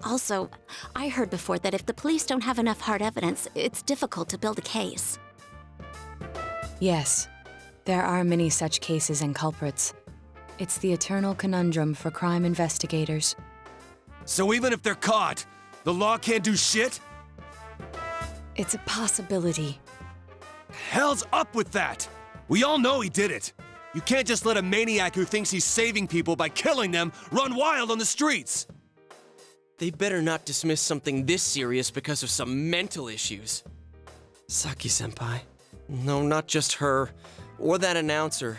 Also, I heard before that if the police don't have enough hard evidence, it's difficult to build a case. Yes, there are many such cases and culprits. It's the eternal conundrum for crime investigators. So even if they're caught, the law can't do shit? It's a possibility. Hell's up with that! We all know he did it. You can't just let a maniac who thinks he's saving people by killing them run wild on the streets! They better not dismiss something this serious because of some mental issues. Saki-senpai. No, not just her. Or that announcer.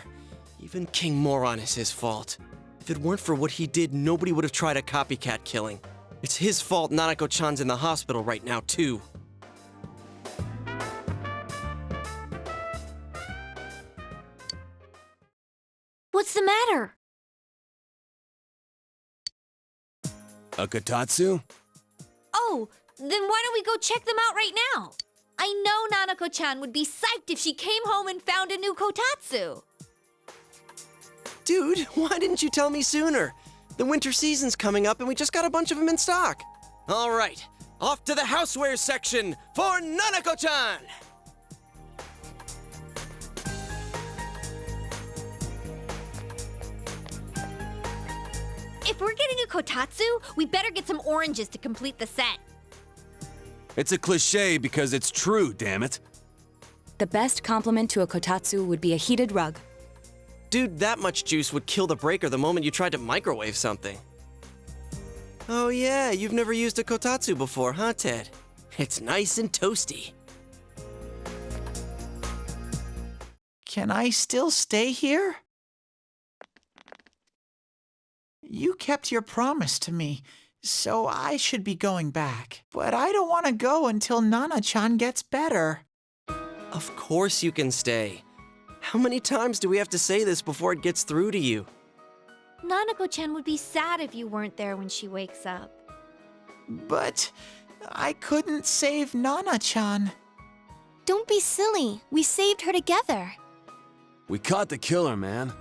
Even King Moron is his fault. If it weren't for what he did, nobody would have tried a copycat killing. It's his fault Nanako-chan's in the hospital right now, too. What's the matter? A kotatsu? Oh, then why don't we go check them out right now? I know Nanako-chan would be psyched if she came home and found a new kotatsu. Dude, why didn't you tell me sooner? The winter season's coming up and we just got a bunch of them in stock. All right, off to the housewares section for Nanako-chan! If we're getting a kotatsu, we better get some oranges to complete the set. It's a cliche because it's true, damn it. The best compliment to a kotatsu would be a heated rug. Dude, that much juice would kill the breaker the moment you tried to microwave something. Oh yeah, you've never used a kotatsu before, huh, Ted? It's nice and toasty. Can I still stay here? You kept your promise to me, so I should be going back. But I don't want to go until Nana-chan gets better. Of course you can stay. How many times do we have to say this before it gets through to you? Nanako-chan would be sad if you weren't there when she wakes up. But I couldn't save Nana-chan. Don't be silly. We saved her together. We caught the killer, man.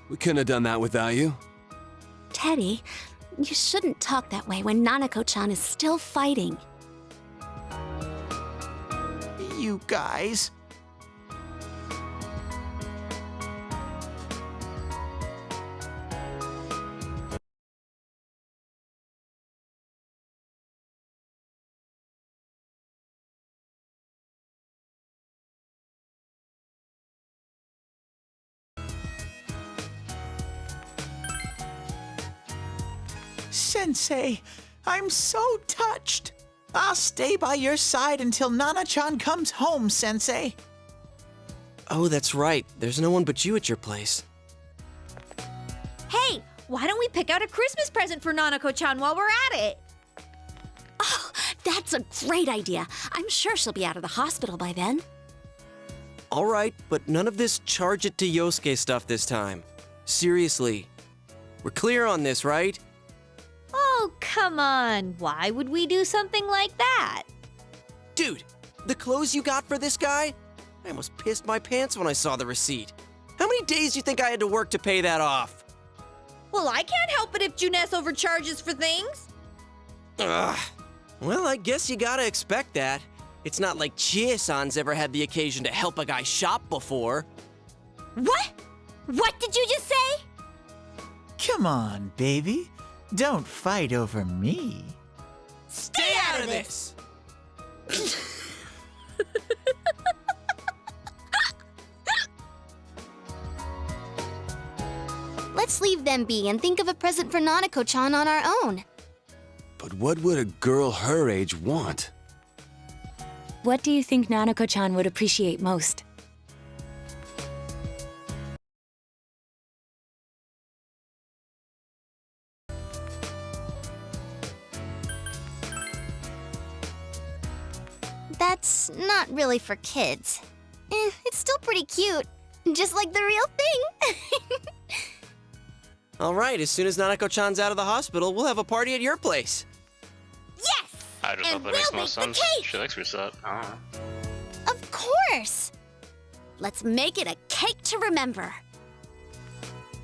We couldn't have done that without you. Teddie, you shouldn't talk that way when Nanako-chan is still fighting. You guys. Sensei, I'm so touched. I'll stay by your side until Nana-chan comes home, Sensei. Oh, that's right. There's no one but you at your place. Hey, why don't we pick out a Christmas present for Nanako-chan while we're at it? Oh, that's a great idea. I'm sure she'll be out of the hospital by then. All right, but none of this charge it to Yosuke stuff this time. Seriously. We're clear on this, right? Oh, come on. Why would we do something like that? Dude, the clothes you got for this guy? I almost pissed my pants when I saw the receipt. How many days do you think I had to work to pay that off? Well, I can't help it if Juness overcharges for things. Ugh. Well, I guess you gotta expect that. It's not like Chie-san's ever had the occasion to help a guy shop before. What? What did you just say? Come on, baby. Don't fight over me. Stay out of this! Let's leave them be and think of a present for Nanako-chan on our own. But what would a girl her age want? What do you think Nanako-chan would appreciate most? That's not really for kids. It's still pretty cute. Just like the real thing. All right, as soon as Nanako-chan's out of the hospital, we'll have a party at your place. Yes! I just thought that makes no sense. She likes reset. I don't know. Of course! Let's make it a cake to remember.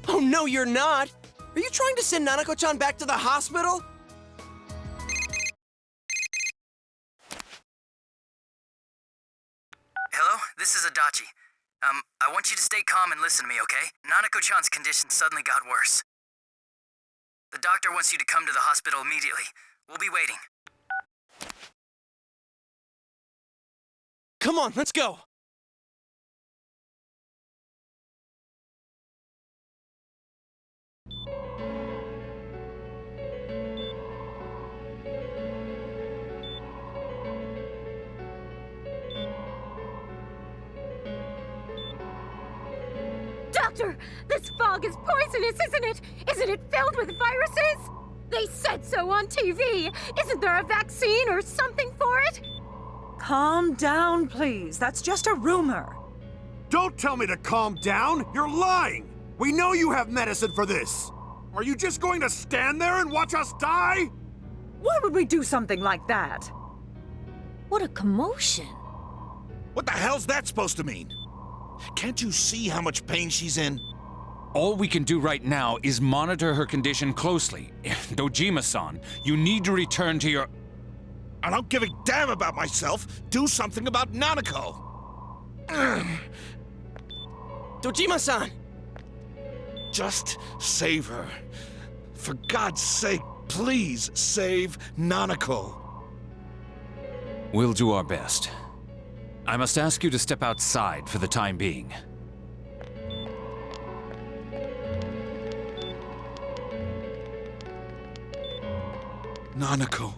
Oh, no, you're not! Are you trying to send Nanako-chan back to the hospital? Hello, this is Adachi. I want you to stay calm and listen to me, okay? Nanako-chan's condition suddenly got worse. The doctor wants you to come to the hospital immediately. We'll be waiting. Come on, let's go! Doctor, this fog is poisonous, isn't it? Isn't it filled with viruses? They said so on TV. Isn't there a vaccine or something for it? Calm down, please. That's just a rumor. Don't tell me to calm down! You're lying! We know you have medicine for this! Are you just going to stand there and watch us die? Why would we do something like that? What a commotion. What the hell's that supposed to mean? Can't you see how much pain she's in? All we can do right now is monitor her condition closely. Dojima-san, you need to return to your... I don't give a damn about myself. Do something about Nanako. Dojima-san! Just save her. For God's sake, please save Nanako. We'll do our best. I must ask you to step outside for the time being. Nanako.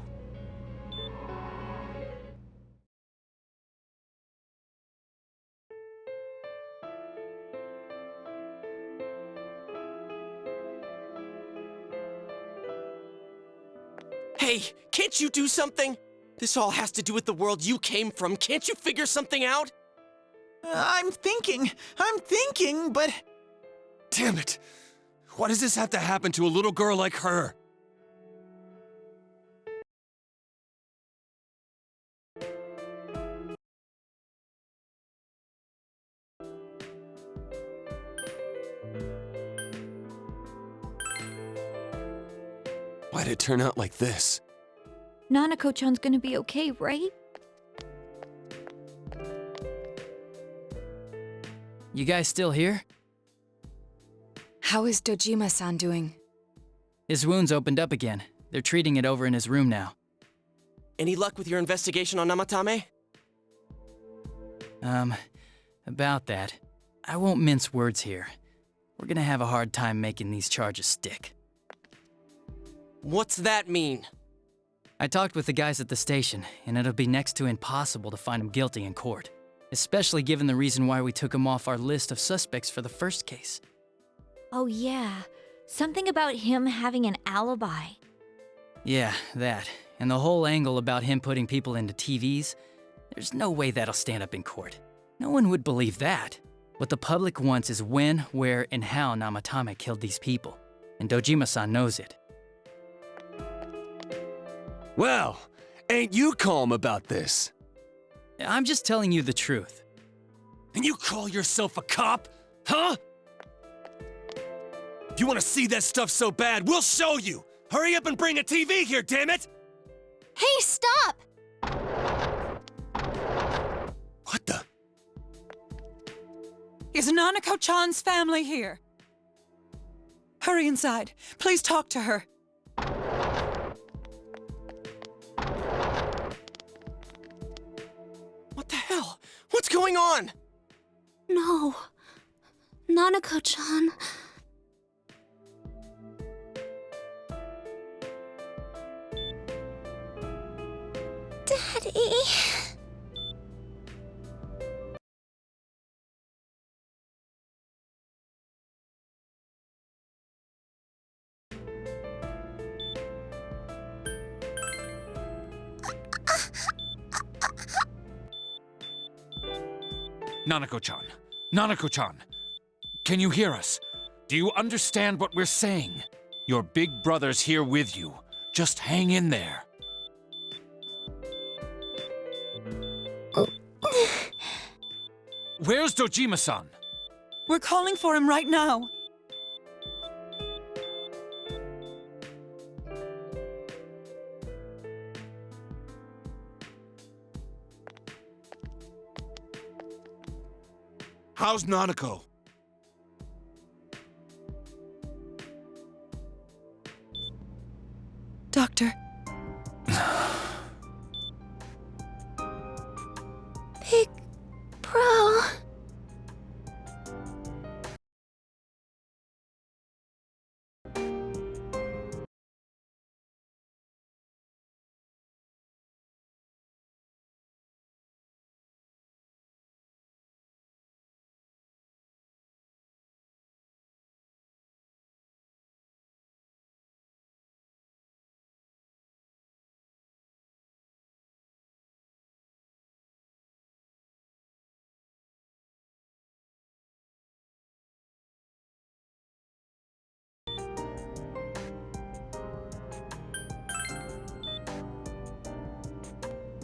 Hey, can't you do something? This all has to do with the world you came from. Can't you figure something out? I'm thinking, but... Damn it! Why does this have to happen to a little girl like her? Why'd it turn out like this? Nanako-chan's gonna be okay, right? You guys still here? How is Dojima-san doing? His wound's opened up again. They're treating it over in his room now. Any luck with your investigation on Namatame? About that. I won't mince words here. We're gonna have a hard time making these charges stick. What's that mean? I talked with the guys at the station, and it'll be next to impossible to find him guilty in court. Especially given the reason why we took him off our list of suspects for the first case. Oh yeah, something about him having an alibi. Yeah, that. And the whole angle about him putting people into TVs. There's no way that'll stand up in court. No one would believe that. What the public wants is when, where, and how Namatame killed these people. And Dojima-san knows it. Well, ain't you calm about this? I'm just telling you the truth. And you call yourself a cop? Huh? If you want to see that stuff so bad, we'll show you! Hurry up and bring a TV here, damn it! Hey, stop! What the? Is Nanako-chan's family here? Hurry inside. Please talk to her. What the hell? What's going on? No. Nanako-chan. Daddy. Nanako-chan! Nanako-chan! Can you hear us? Do you understand what we're saying? Your big brother's here with you. Just hang in there. Where's Dojima-san? We're calling for him right now. How's Nanako? Doctor. Big bro.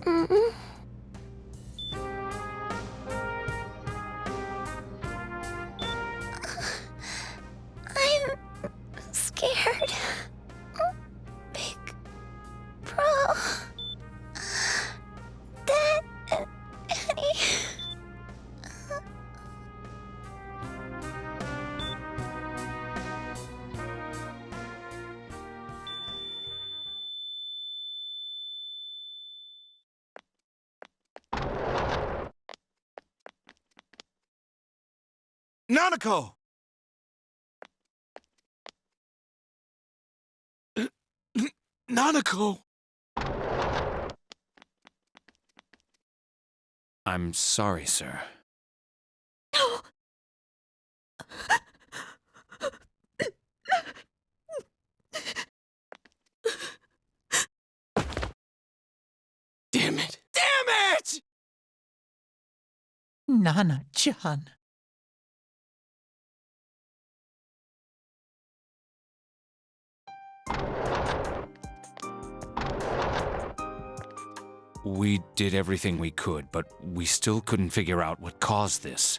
I'm scared. Big Bro. Dad and Annie. Nanako! Nanako! I'm sorry, sir. No! Damn it! Damn it! Nana-chan. We did everything we could, but we still couldn't figure out what caused this.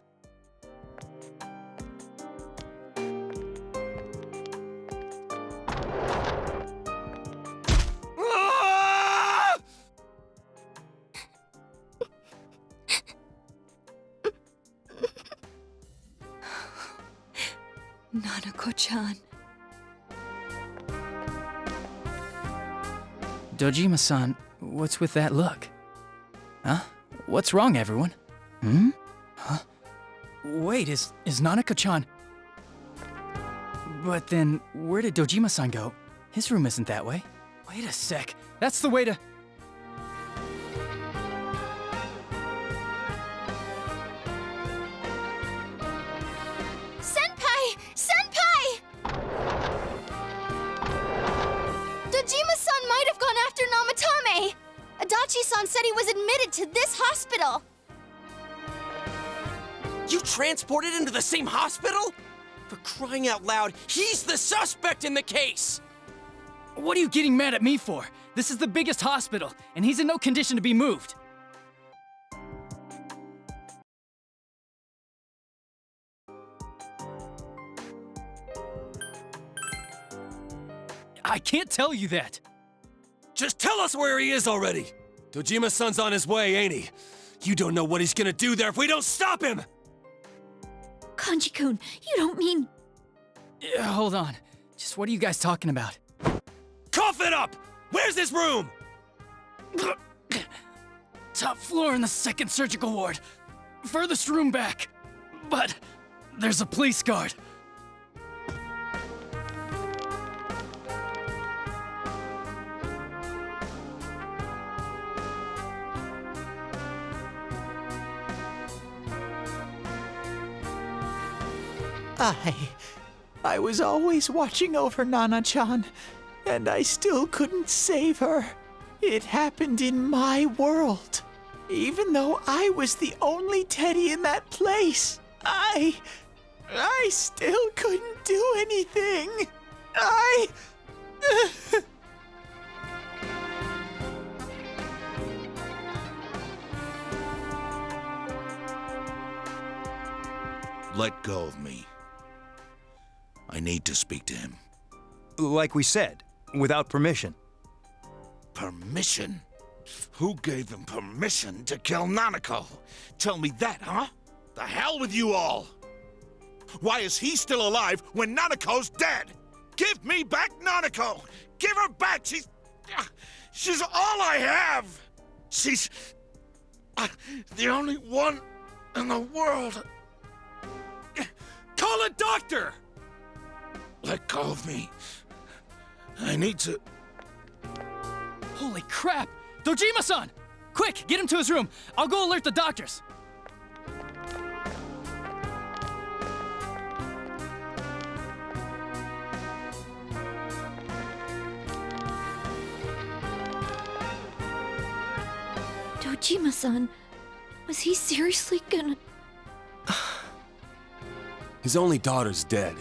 Nanako-chan. Dojima-san, what's with that look? Huh? What's wrong, everyone? Hmm? Huh? Wait, is Nanako-chan... But then, where did Dojima-san go? His room isn't that way. Wait a sec. That's the way to... Senpai! Senpai! Dojima-san might have gone after Namatame! Adachi-san said he was admitted to this hospital! You transported him to the same hospital? For crying out loud, he's the suspect in the case! What are you getting mad at me for? This is the biggest hospital, and he's in no condition to be moved. I can't tell you that. Just tell us where he is already! Dojima-san's on his way, ain't he? You don't know what he's gonna do there if we don't stop him! Kanji-kun, you don't mean... Hold on. Just what are you guys talking about? Cough it up! Where's his room? Top floor in the second surgical ward. Furthest room back. But there's a police guard. I was always watching over Nana-chan, and I still couldn't save her. It happened in my world. Even though I was the only Teddie in that place, I still couldn't do anything. Let go of me. I need to speak to him. Like we said, without permission. Permission? Who gave him permission to kill Nanako? Tell me that, huh? The hell with you all! Why is he still alive when Nanako's dead? Give me back Nanako! Give her back! She's all I have! She's the only one in the world. Call a doctor! Let go of me. I need to... Holy crap! Dojima-san! Quick, get him to his room. I'll go alert the doctors. Dojima-san, was he seriously gonna... His only daughter's dead.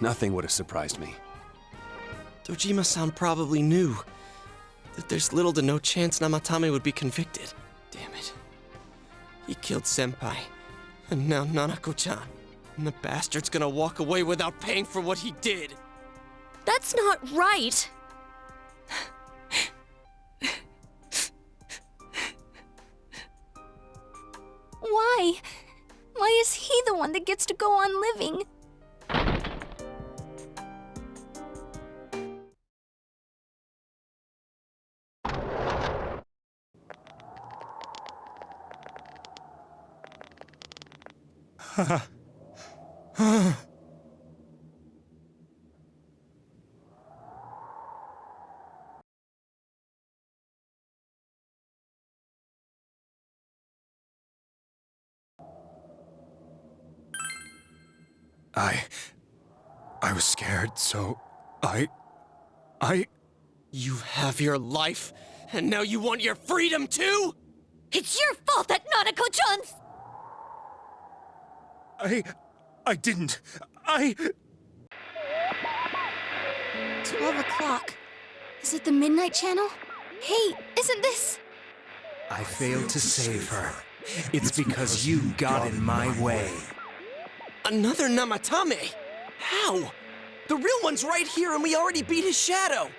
Nothing would have surprised me. Dojima-san probably knew. that there's little to no chance Namatame would be convicted. Damn it. He killed Senpai, and now Nanako-chan. And the bastard's gonna walk away without paying for what he did. That's not right! Why? Why is he the one that gets to go on living? I was scared, so You have your life, and now you want your freedom too? It's your fault that Nanako-chan's... I didn't. 12 o'clock. Is it the Midnight Channel? Hey, isn't this... I failed to save her. It's because you got in my way. Another Namatame? How? The real one's right here and we already beat his shadow!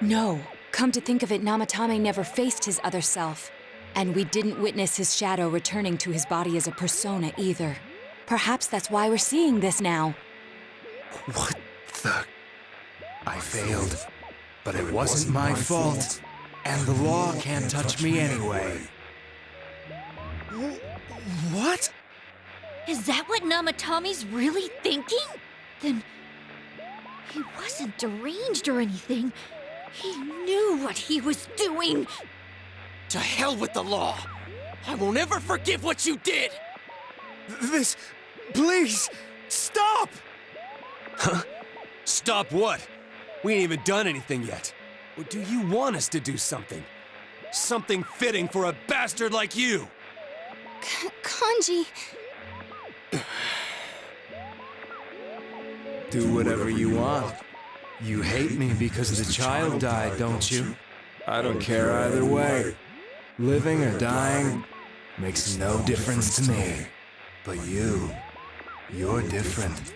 No. Come to think of it, Namatame never faced his other self. And we didn't witness his shadow returning to his body as a persona either. Perhaps that's why we're seeing this now. What the... I failed, but it wasn't my fault. And the law can't touch me anyway. What? Is that what Namatame's really thinking? Then... he wasn't deranged or anything. He knew what he was doing. To hell with the law! I won't ever forgive what you did! This... please, stop! Huh? Stop what? We ain't even done anything yet. Or do you want us to do something? Something fitting for a bastard like you! Kanji... Do whatever you want. You hate me because the child died, don't you? I don't care either way. Living or dying makes no difference to me. But you're different.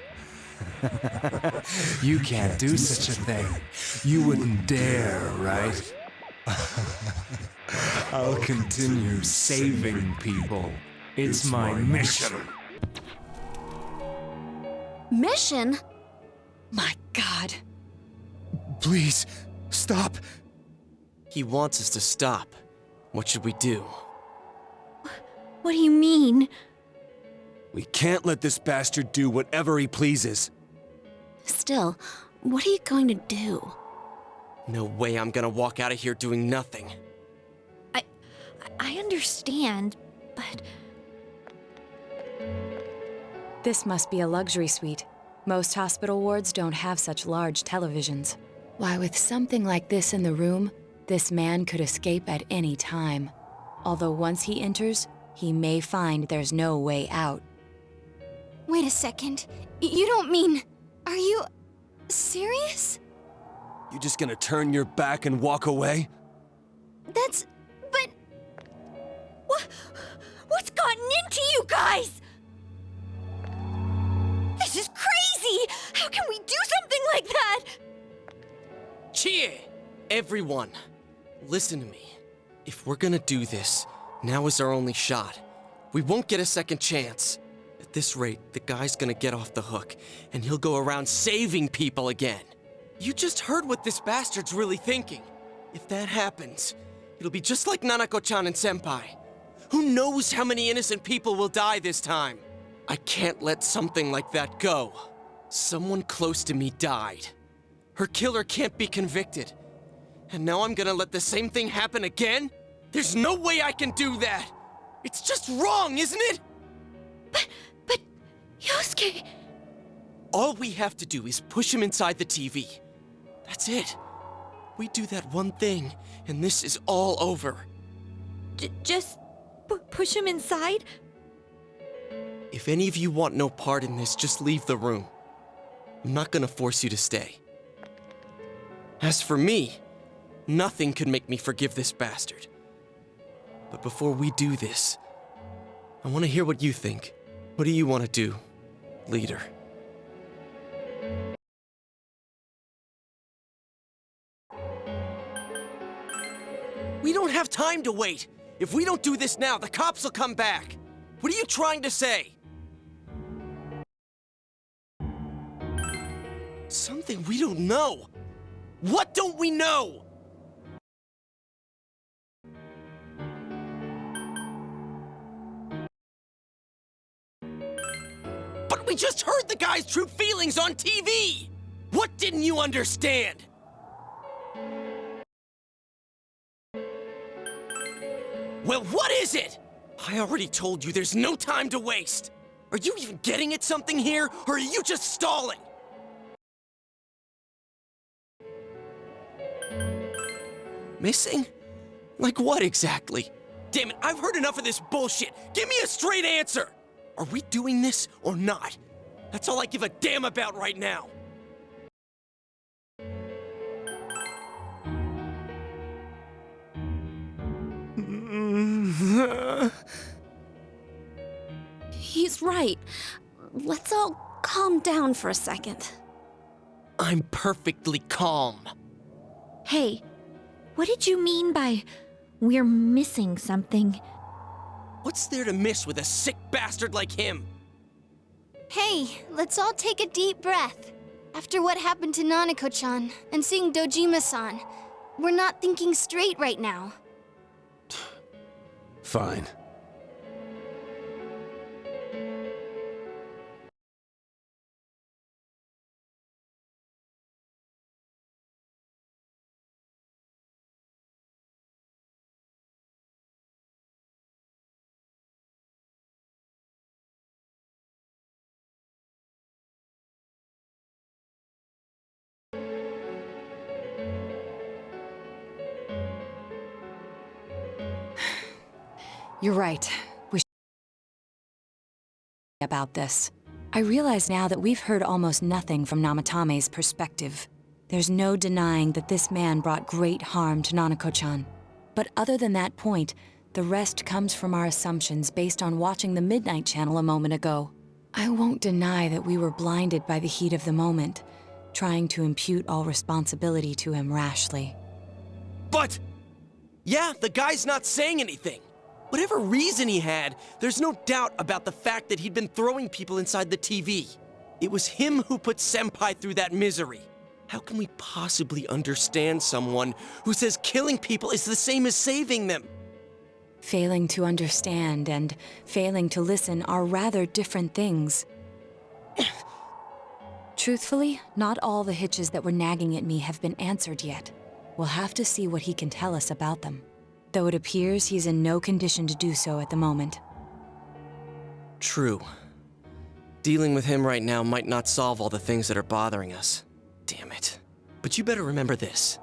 You can't do such a thing. You wouldn't dare, right? I'll continue saving people. It's my mission. Mission? My God. Please, stop. He wants us to stop. What should we do? What do you mean? We can't let this bastard do whatever he pleases. Still, what are you going to do? No way I'm gonna walk out of here doing nothing. I understand, but... This must be a luxury suite. Most hospital wards don't have such large televisions. Why, with something like this in the room, this man could escape at any time. Although once he enters, he may find there's no way out. Wait a second. You don't mean... Are you... serious? You just gonna turn your back and walk away? But... What's gotten into you guys? This is crazy! How can we do something like that? Chie! Everyone, listen to me. If we're gonna do this, now is our only shot. We won't get a second chance. At this rate, the guy's gonna get off the hook, and he'll go around saving people again. You just heard what this bastard's really thinking. If that happens, it'll be just like Nanako-chan and Senpai. Who knows how many innocent people will die this time? I can't let something like that go. Someone close to me died. Her killer can't be convicted. And now I'm gonna let the same thing happen again? There's no way I can do that! It's just wrong, isn't it? But... Yosuke... All we have to do is push him inside the TV. That's it. We do that one thing, and this is all over. Just... push him inside? If any of you want no part in this, just leave the room. I'm not gonna force you to stay. As for me, Nothing could make me forgive this bastard. But before we do this, I want to hear what you think. What do you want to do, leader? We don't have time to wait. If we don't do this now, the cops will come back. What are you trying to say? Something we don't know. What don't we know? But we just heard the guy's true feelings on TV! What didn't you understand? Well, what is it? I already told you there's no time to waste. Are you even getting at something here, or are you just stalling? Missing? Like what exactly? Damn it, I've heard enough of this bullshit. Give me a straight answer. Are we doing this or not? That's all I give a damn about right now. He's right. Let's all calm down for a second. I'm perfectly calm. Hey, what did you mean by we're missing something? What's there to miss with a sick bastard like him? Hey, let's all take a deep breath. After what happened to Nanako-chan and seeing Dojima-san, we're not thinking straight right now. Fine. You're right. We should about this. I realize now that we've heard almost nothing from Namatame's perspective. There's no denying that this man brought great harm to Nanako-chan. But other than that point, the rest comes from our assumptions based on watching the Midnight Channel a moment ago. I won't deny that we were blinded by the heat of the moment, trying to impute all responsibility to him rashly. But... yeah, the guy's not saying anything. Whatever reason he had, there's no doubt about the fact that he'd been throwing people inside the TV. It was him who put Senpai through that misery. How can we possibly understand someone who says killing people is the same as saving them? Failing to understand and failing to listen are rather different things. Truthfully, not all the hitches that were nagging at me have been answered yet. We'll have to see what he can tell us about them. Though it appears he's in no condition to do so at the moment. True. Dealing with him right now might not solve all the things that are bothering us. Damn it. But you better remember this.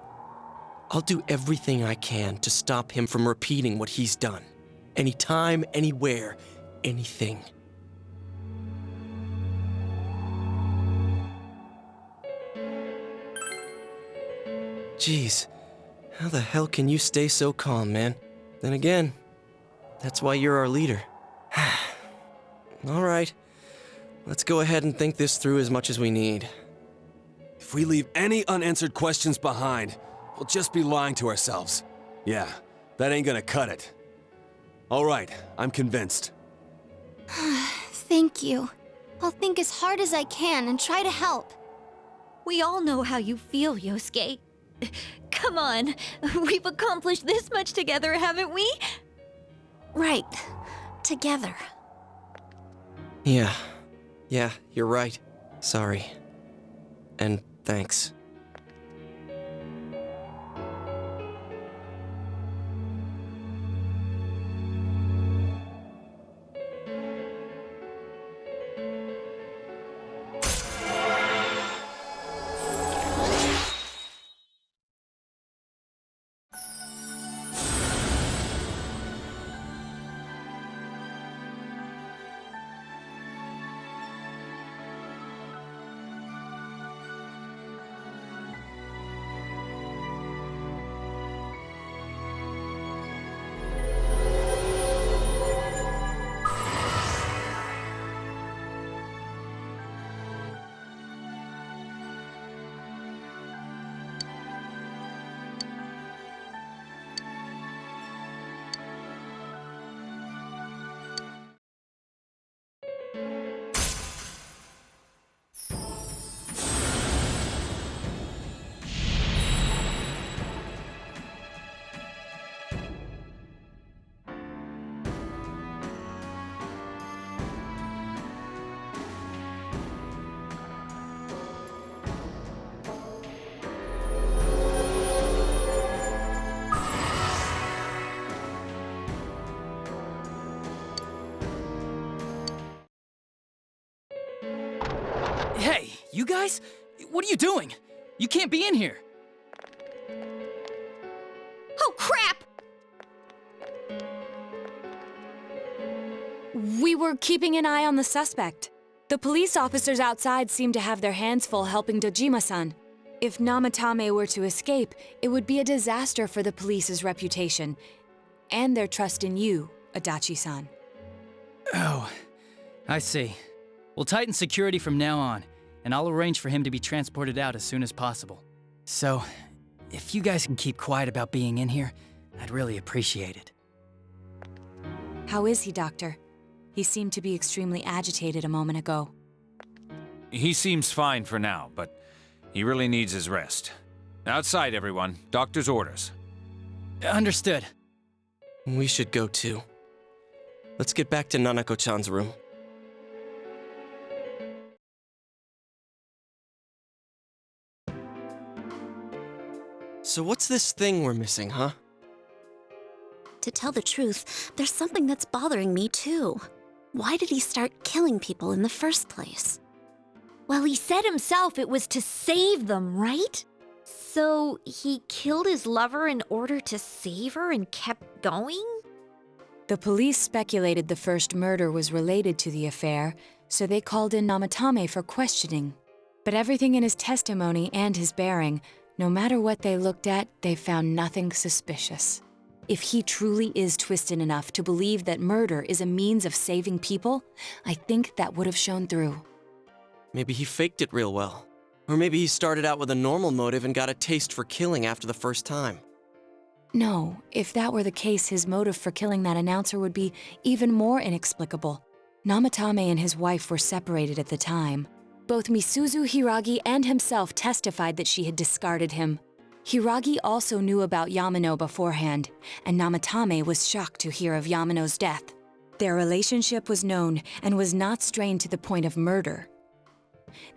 I'll do everything I can to stop him from repeating what he's done. Anytime, anywhere, anything. Jeez. How the hell can you stay so calm, man? Then again, that's why you're our leader. All right, let's go ahead and think this through as much as we need. If we leave any unanswered questions behind, we'll just be lying to ourselves. Yeah, that ain't gonna cut it. All right, I'm convinced. Thank you. I'll think as hard as I can and try to help. We all know how you feel, Yosuke. Come on, we've accomplished this much together, haven't we? Right. Together. Yeah, you're right. Sorry. And thanks. You guys? What are you doing? You can't be in here. Oh, crap! We were keeping an eye on the suspect. The police officers outside seem to have their hands full helping Dojima-san. If Namatame were to escape, it would be a disaster for the police's reputation and their trust in you, Adachi-san. Oh, I see. We'll tighten security from now on, and I'll arrange for him to be transported out as soon as possible. So, if you guys can keep quiet about being in here, I'd really appreciate it. How is he, Doctor? He seemed to be extremely agitated a moment ago. He seems fine for now, but he really needs his rest. Outside, everyone. Doctor's orders. Understood. We should go too. Let's get back to Nanako-chan's room. So what's this thing we're missing, huh? To tell the truth, there's something that's bothering me too. Why did he start killing people in the first place? Well, he said himself it was to save them, right? So he killed his lover in order to save her and kept going? The police speculated the first murder was related to the affair, so they called in Namatame for questioning. But everything in his testimony and his bearing, no matter what they looked at, they found nothing suspicious. If he truly is twisted enough to believe that murder is a means of saving people, I think that would have shown through. Maybe he faked it real well. Or maybe he started out with a normal motive and got a taste for killing after the first time. No, if that were the case, his motive for killing that announcer would be even more inexplicable. Namatame and his wife were separated at the time. Both Misuzu Hiragi and himself testified that she had discarded him. Hiragi also knew about Yamano beforehand, and Namatame was shocked to hear of Yamano's death. Their relationship was known and was not strained to the point of murder.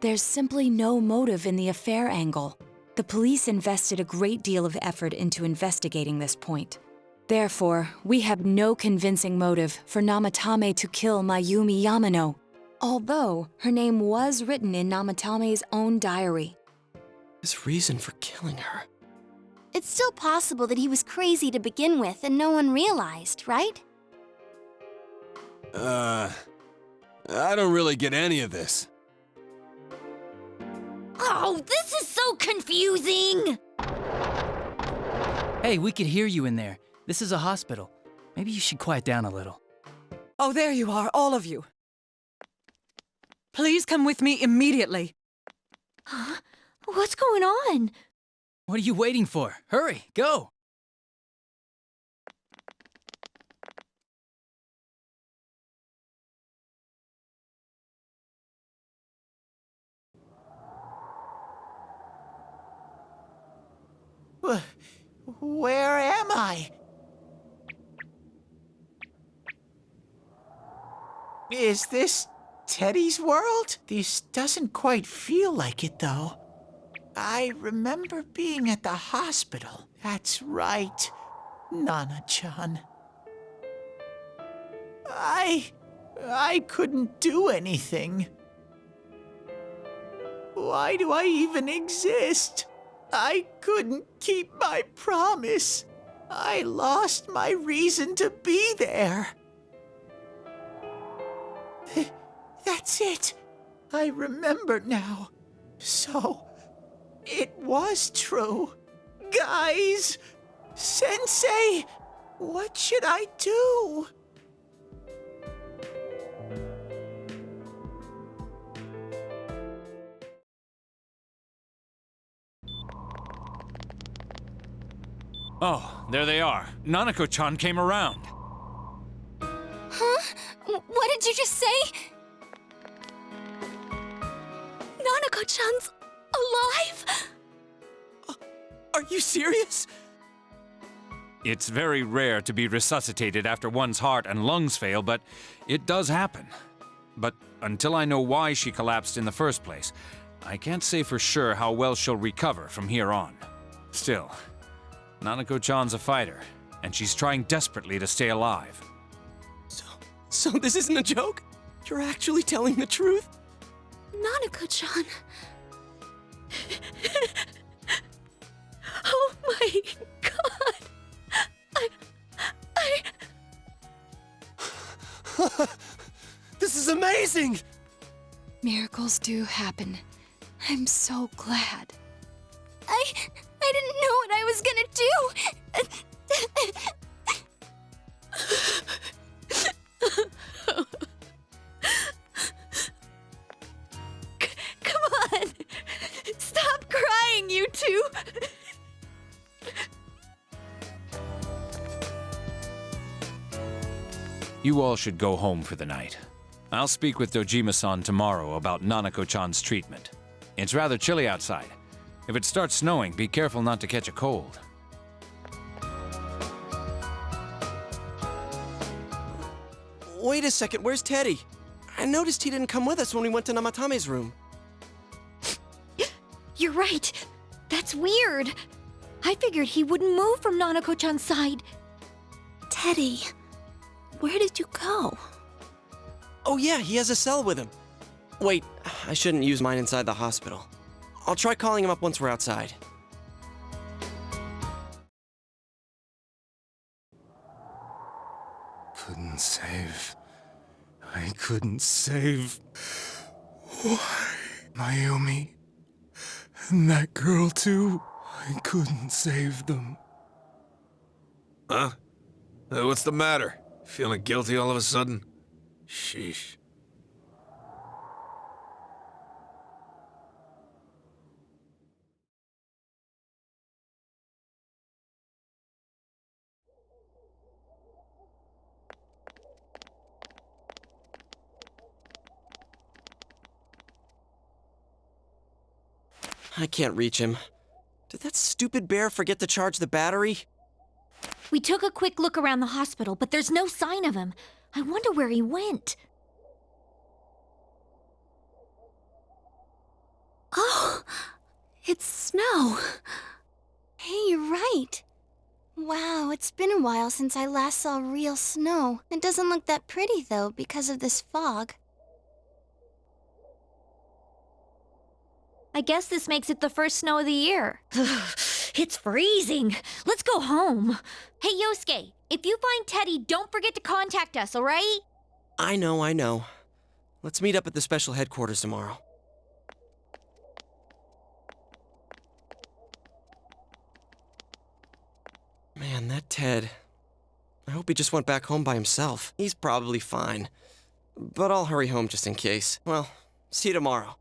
There's simply no motive in the affair angle. The police invested a great deal of effort into investigating this point. Therefore, we have no convincing motive for Namatame to kill Mayumi Yamano, although her name was written in Namatame's own diary. His reason for killing her. It's still possible that he was crazy to begin with and no one realized, right? I don't really get any of this. Oh, this is so confusing! Hey, we could hear you in there. This is a hospital. Maybe you should quiet down a little. Oh, there you are, all of you. Please come with me immediately. Huh? What's going on? What are you waiting for? Hurry, go! Where am I? Is this Teddie's world? This doesn't quite feel like it, though. I remember being at the hospital. That's right, Nana-chan. I couldn't do anything. Why do I even exist? I couldn't keep my promise. I lost my reason to be there. That's it. I remember now. So, it was true. Guys! Sensei! What should I do? Oh, there they are. Nanako-chan came around. Huh? What did you just say? Nanako-chan's alive? Are you serious? It's very rare to be resuscitated after one's heart and lungs fail, but it does happen. But until I know why she collapsed in the first place, I can't say for sure how well she'll recover from here on. Still, Nanako-chan's a fighter, and she's trying desperately to stay alive. So this isn't a joke? You're actually telling the truth? Nanako-chan. Oh my god! This is amazing! Miracles do happen. I'm so glad. I didn't know what I was gonna do. Come on! Stop crying, you two! You all should go home for the night. I'll speak with Dojima-san tomorrow about Nanako-chan's treatment. It's rather chilly outside. If it starts snowing, be careful not to catch a cold. Wait a second, where's Teddie? I noticed he didn't come with us when we went to Namatame's room. You're right. That's weird. I figured he wouldn't move from Nanako-chan's side. Teddie, where did you go? Oh yeah, he has a cell with him. Wait, I shouldn't use mine inside the hospital. I'll try calling him up once we're outside. Couldn't save. I couldn't save. Why? Mayumi. And that girl too. I couldn't save them. Huh? What's the matter? Feeling guilty all of a sudden? Sheesh. I can't reach him. Did that stupid bear forget to charge the battery? We took a quick look around the hospital, but there's no sign of him. I wonder where he went. Oh, it's snow. Hey, you're right. Wow, it's been a while since I last saw real snow. It doesn't look that pretty, though, because of this fog. I guess this makes it the first snow of the year. It's freezing. Let's go home. Hey, Yosuke, if you find Teddie, don't forget to contact us, all right? I know. Let's meet up at the special headquarters tomorrow. Man, that Ted. I hope he just went back home by himself. He's probably fine. But I'll hurry home just in case. Well, see you tomorrow.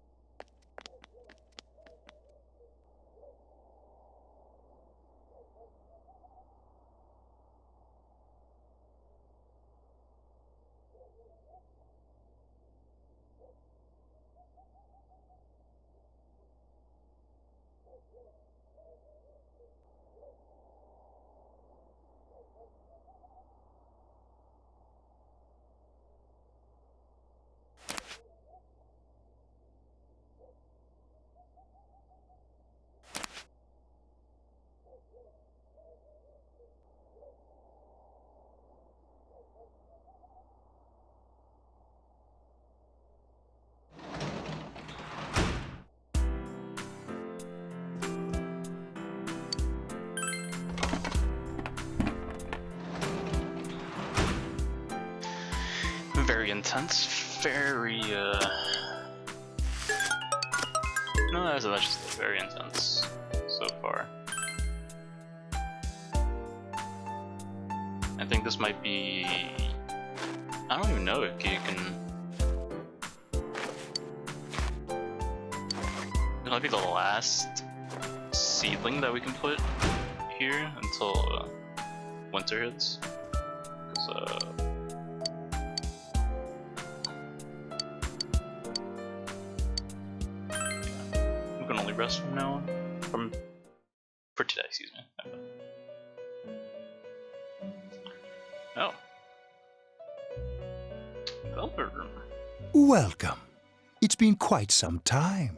Very intense, very, no, that's just very intense so far. I think this might be, I don't even know if you can, it might be the last seedling that we can put here until winter hits, because, we can only rest from now on. For today, excuse me. Oh. Developer room. Welcome. It's been quite some time.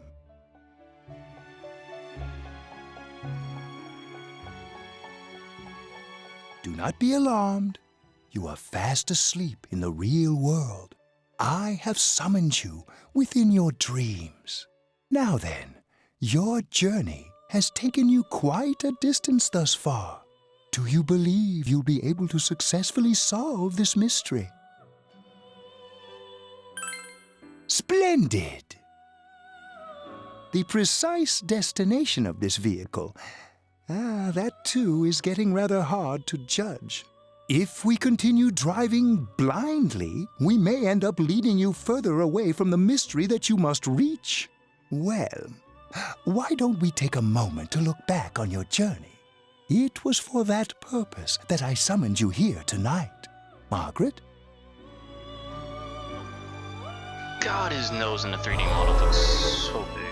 Do not be alarmed. You are fast asleep in the real world. I have summoned you within your dreams. Now then, your journey has taken you quite a distance thus far. Do you believe you'll be able to successfully solve this mystery? Splendid! The precise destination of this vehicle, that too is getting rather hard to judge. If we continue driving blindly, we may end up leading you further away from the mystery that you must reach. Well, why don't we take a moment to look back on your journey? It was for that purpose that I summoned you here tonight. Margaret? God, his nose in the 3D model looks so big.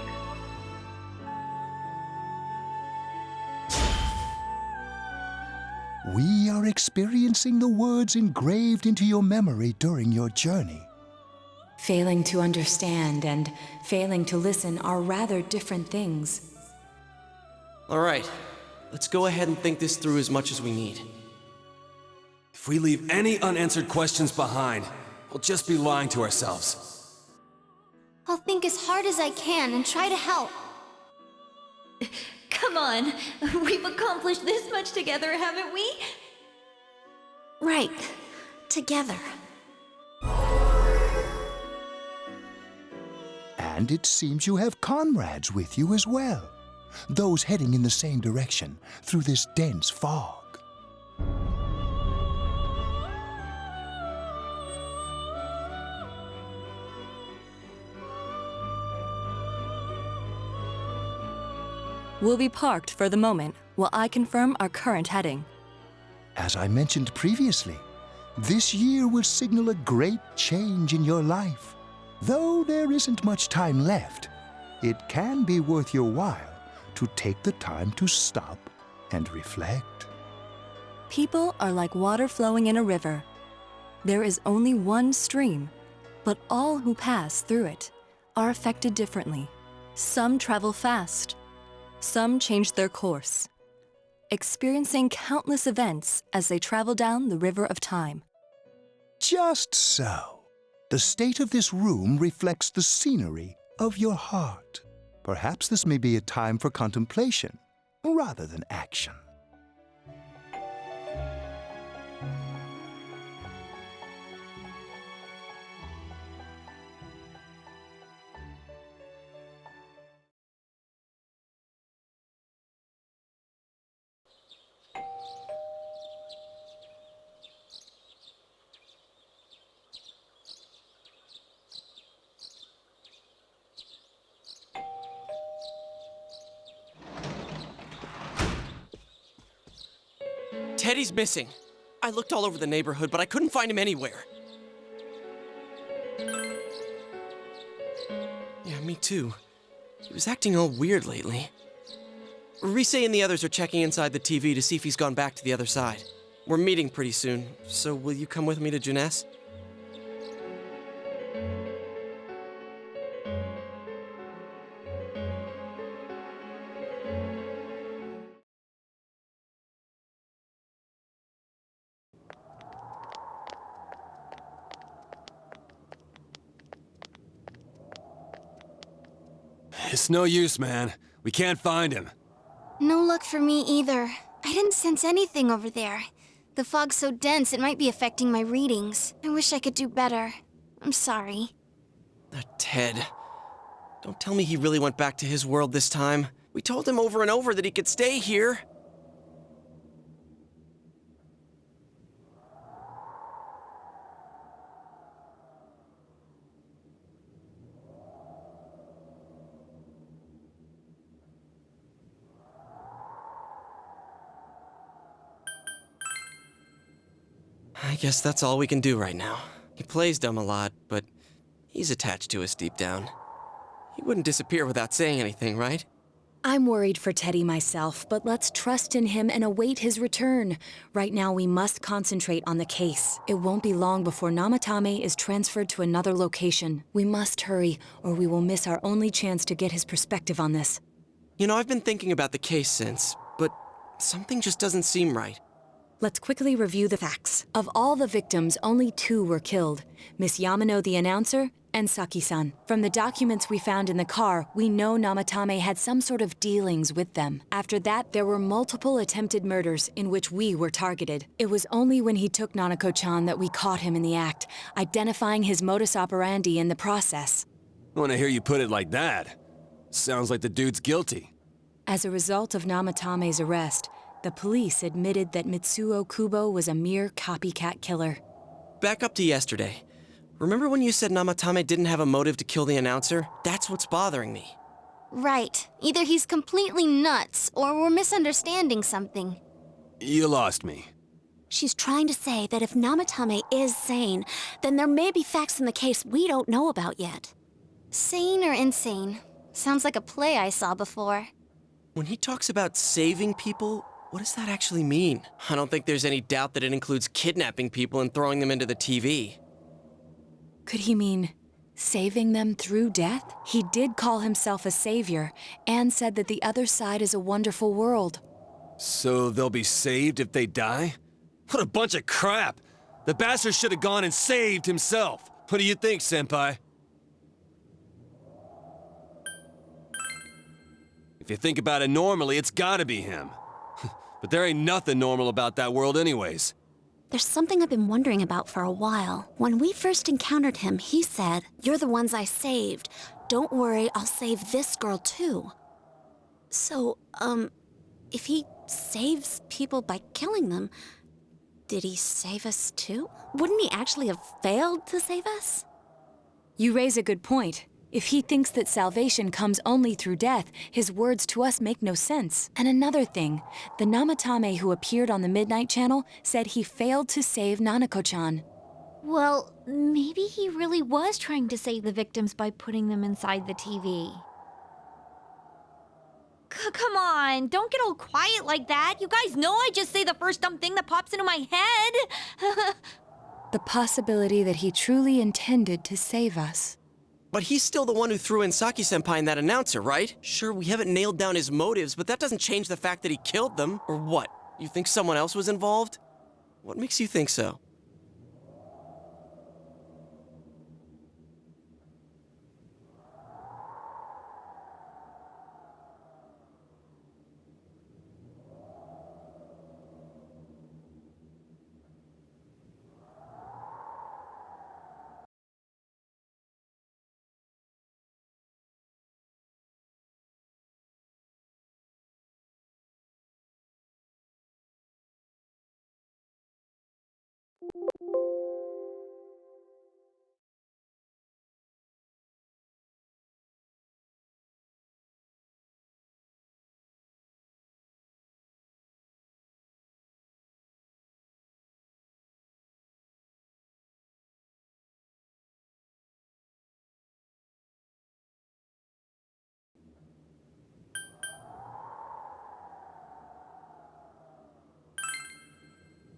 We are experiencing the words engraved into your memory during your journey. Failing to understand and failing to listen are rather different things. All right, let's go ahead and think this through as much as we need. If we leave any unanswered questions behind, we'll just be lying to ourselves. I'll think as hard as I can and try to help. Come on, we've accomplished this much together, haven't we? Right, together. And it seems you have comrades with you as well. Those heading in the same direction through this dense fog. We'll be parked for the moment while I confirm our current heading. As I mentioned previously, this year will signal a great change in your life. Though there isn't much time left, it can be worth your while to take the time to stop and reflect. People are like water flowing in a river. There is only one stream, but all who pass through it are affected differently. Some travel fast. Some change their course, experiencing countless events as they travel down the river of time. Just so. The state of this room reflects the scenery of your heart. Perhaps this may be a time for contemplation rather than action. Teddie's missing. I looked all over the neighborhood, but I couldn't find him anywhere. Yeah, me too. He was acting all weird lately. Rise and the others are checking inside the TV to see if he's gone back to the other side. We're meeting pretty soon, so will you come with me to Jeunesse? It's no use, man. We can't find him. No luck for me either. I didn't sense anything over there. The fog's so dense it might be affecting my readings. I wish I could do better. I'm sorry. Ted. Don't tell me he really went back to his world this time. We told him over and over that he could stay here. I guess that's all we can do right now. He plays dumb a lot, but he's attached to us deep down. He wouldn't disappear without saying anything, right? I'm worried for Teddie myself, but let's trust in him and await his return. Right now, we must concentrate on the case. It won't be long before Namatame is transferred to another location. We must hurry, or we will miss our only chance to get his perspective on this. You know, I've been thinking about the case since, but something just doesn't seem right. Let's quickly review the facts. Of all the victims, only 2 were killed. Miss Yamano the announcer, and Saki-san. From the documents we found in the car, we know Namatame had some sort of dealings with them. After that, there were multiple attempted murders in which we were targeted. It was only when he took Nanako-chan that we caught him in the act, identifying his modus operandi in the process. When I hear you put it like that, sounds like the dude's guilty. As a result of Namatame's arrest, the police admitted that Mitsuo Kubo was a mere copycat killer. Back up to yesterday. Remember when you said Namatame didn't have a motive to kill the announcer? That's what's bothering me. Right. Either he's completely nuts, or we're misunderstanding something. You lost me. She's trying to say that if Namatame is sane, then there may be facts in the case we don't know about yet. Sane or insane? Sounds like a play I saw before. When he talks about saving people, what does that actually mean? I don't think there's any doubt that it includes kidnapping people and throwing them into the TV. Could he mean saving them through death? He did call himself a savior and said that the other side is a wonderful world. So they'll be saved if they die? What a bunch of crap! The bastard should have gone and saved himself. What do you think, Senpai? If you think about it normally, it's gotta be him. But there ain't nothing normal about that world anyways. There's something I've been wondering about for a while. When we first encountered him, he said, "You're the ones I saved. Don't worry, I'll save this girl too." So, if he saves people by killing them, did he save us too? Wouldn't he actually have failed to save us? You raise a good point. If he thinks that salvation comes only through death, his words to us make no sense. And another thing, the Namatame who appeared on the Midnight Channel said he failed to save Nanako-chan. Well, maybe he really was trying to save the victims by putting them inside the TV. Come on, don't get all quiet like that. You guys know I just say the first dumb thing that pops into my head. The possibility that he truly intended to save us. But he's still the one who threw in Saki-senpai and that announcer, right? Sure, we haven't nailed down his motives, but that doesn't change the fact that he killed them. Or what? You think someone else was involved? What makes you think so?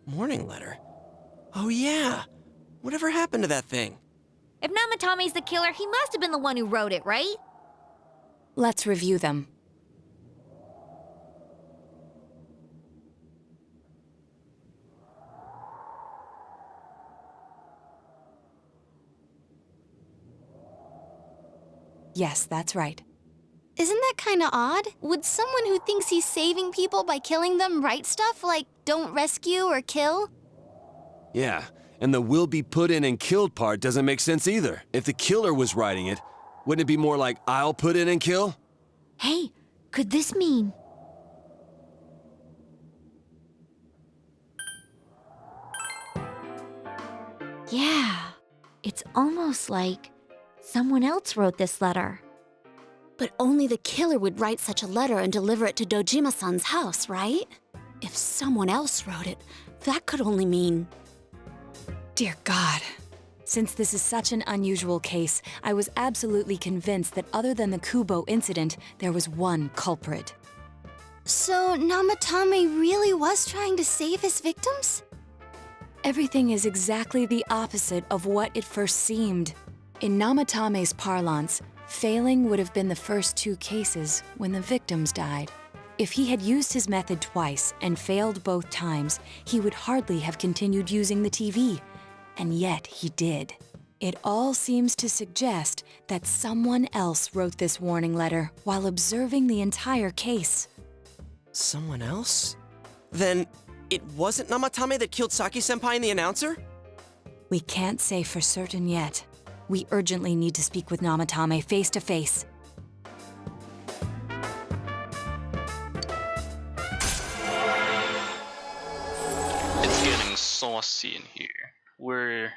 Morning letter? Oh yeah! Whatever happened to that thing? If Namatame's the killer, he must have been the one who wrote it, right? Let's review them. Yes, that's right. Isn't that kinda odd? Would someone who thinks he's saving people by killing them write stuff like, "Don't rescue or kill"? Yeah, and the "will be put in and killed" part doesn't make sense either. If the killer was writing it, wouldn't it be more like, "I'll put in and kill"? Hey, could this mean... Yeah, it's almost like someone else wrote this letter. But only the killer would write such a letter and deliver it to Dojima-san's house, right? If someone else wrote it, that could only mean... Dear God. Since this is such an unusual case, I was absolutely convinced that other than the Kubo incident, there was one culprit. So Namatame really was trying to save his victims? Everything is exactly the opposite of what it first seemed. In Namatame's parlance, failing would have been the first 2 cases when the victims died. If he had used his method twice and failed both times, he would hardly have continued using the TV. And yet he did. It all seems to suggest that someone else wrote this warning letter while observing the entire case. Someone else? Then it wasn't Namatame that killed Saki-senpai and the announcer? We can't say for certain yet. We urgently need to speak with Namatame face to face. It's getting saucy in here. We're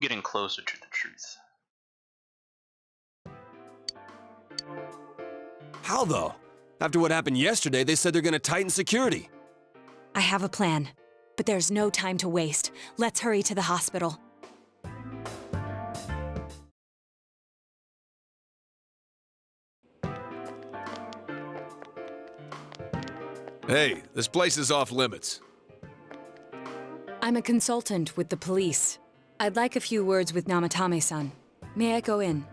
getting closer to the truth. How though? After what happened yesterday, they said they're gonna tighten security. I have a plan, but there's no time to waste. Let's hurry to the hospital. Hey, this place is off limits. I'm a consultant with the police. I'd like a few words with Namatame-san. May I go in?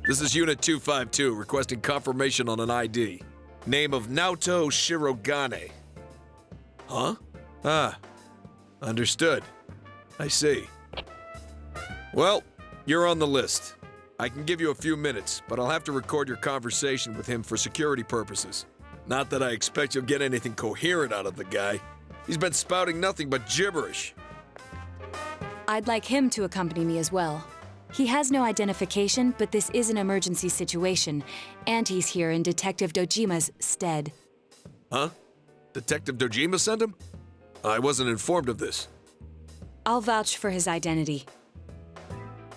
This is Unit 252, requesting confirmation on an ID. Name of Naoto Shirogane. Huh? Ah. Understood. I see. Well, you're on the list. I can give you a few minutes, but I'll have to record your conversation with him for security purposes. Not that I expect you'll get anything coherent out of the guy. He's been spouting nothing but gibberish. I'd like him to accompany me as well. He has no identification, but this is an emergency situation, and he's here in Detective Dojima's stead. Huh? Detective Dojima sent him? I wasn't informed of this. I'll vouch for his identity.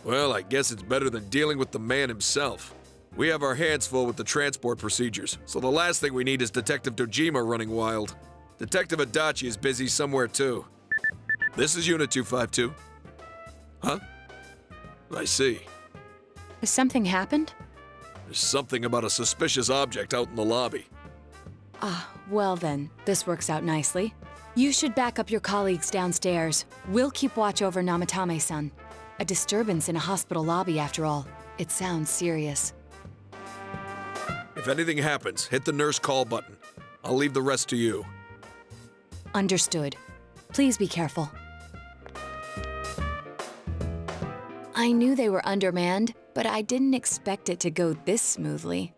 Well, I guess it's better than dealing with the man himself. We have our hands full with the transport procedures, so the last thing we need is Detective Dojima running wild. Detective Adachi is busy somewhere too. This is Unit 252. Huh? I see. Has something happened? There's something about a suspicious object out in the lobby. Ah, well then, this works out nicely. You should back up your colleagues downstairs. We'll keep watch over Namatame-san. A disturbance in a hospital lobby, after all. It sounds serious. If anything happens, hit the nurse call button. I'll leave the rest to you. Understood. Please be careful. I knew they were undermanned, but I didn't expect it to go this smoothly.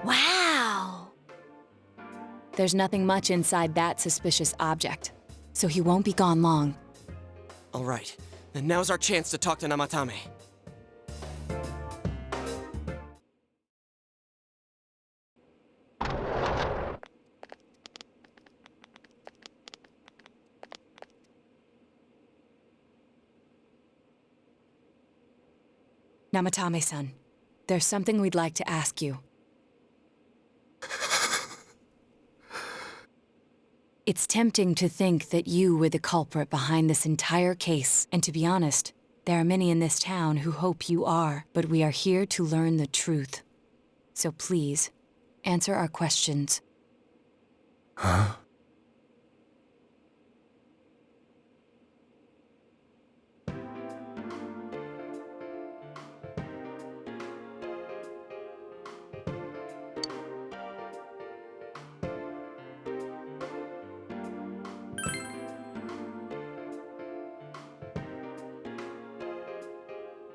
Wow! There's nothing much inside that suspicious object, so he won't be gone long. All right, then now's our chance to talk to Namatame. Namatame-san, there's something we'd like to ask you. It's tempting to think that you were the culprit behind this entire case, and to be honest, there are many in this town who hope you are, but we are here to learn the truth. So please, answer our questions. Huh?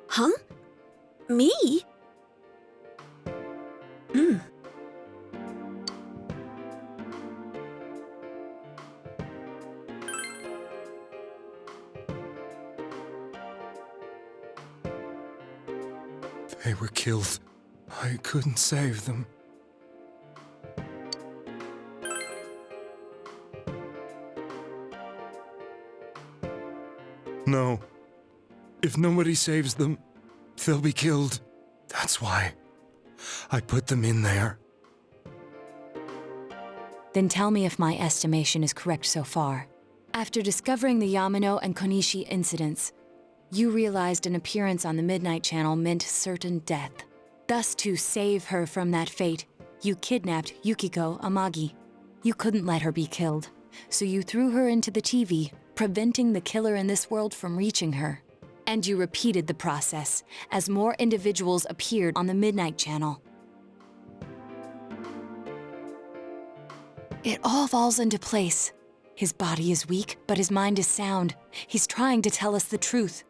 Huh? Me? They were killed. I couldn't save them. No. If nobody saves them, they'll be killed. That's why I put them in there. Then tell me if my estimation is correct so far. After discovering the Yamano and Konishi incidents, you realized an appearance on the Midnight Channel meant certain death. Thus, to save her from that fate, you kidnapped Yukiko Amagi. You couldn't let her be killed, so you threw her into the TV, preventing the killer in this world from reaching her. And you repeated the process as more individuals appeared on the Midnight Channel. It all falls into place. His body is weak, but his mind is sound. He's trying to tell us the truth.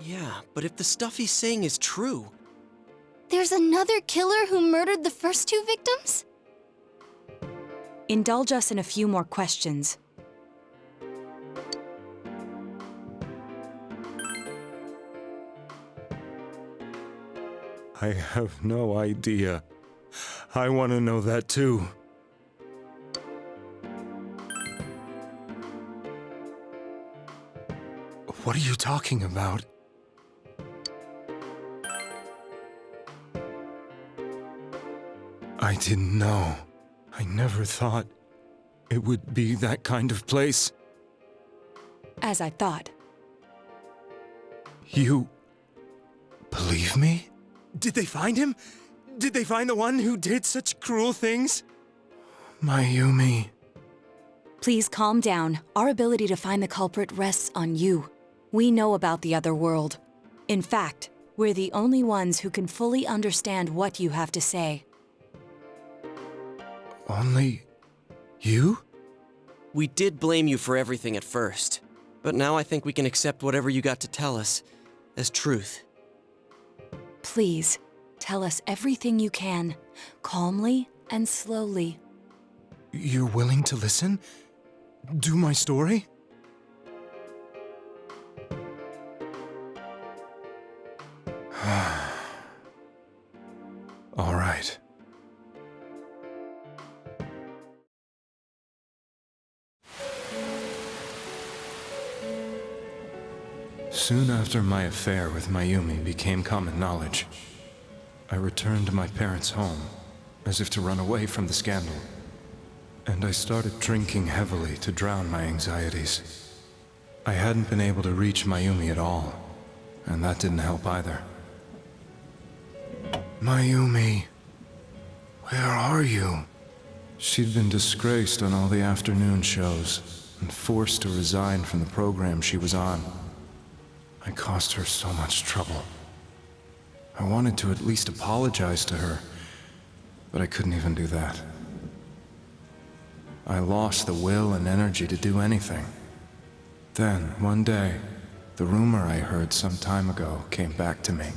Yeah, but if the stuff he's saying is true... There's another killer who murdered the first 2 victims? Indulge us in a few more questions. I have no idea. I want to know that too. What are you talking about? I didn't know. I never thought it would be that kind of place. As I thought. You believe me? Did they find him? Did they find the one who did such cruel things? Mayumi. Please calm down. Our ability to find the culprit rests on you. We know about the other world. In fact, we're the only ones who can fully understand what you have to say. Only you? We did blame you for everything at first, but now I think we can accept whatever you got to tell us as truth. Please, tell us everything you can, calmly and slowly. You're willing to listen? Do my story? All right. Soon after my affair with Mayumi became common knowledge, I returned to my parents' home, as if to run away from the scandal. And I started drinking heavily to drown my anxieties. I hadn't been able to reach Mayumi at all, and that didn't help either. Mayumi, where are you? She'd been disgraced on all the afternoon shows, and forced to resign from the program she was on. I caused her so much trouble. I wanted to at least apologize to her, but I couldn't even do that. I lost the will and energy to do anything. Then, one day, the rumor I heard some time ago came back to me.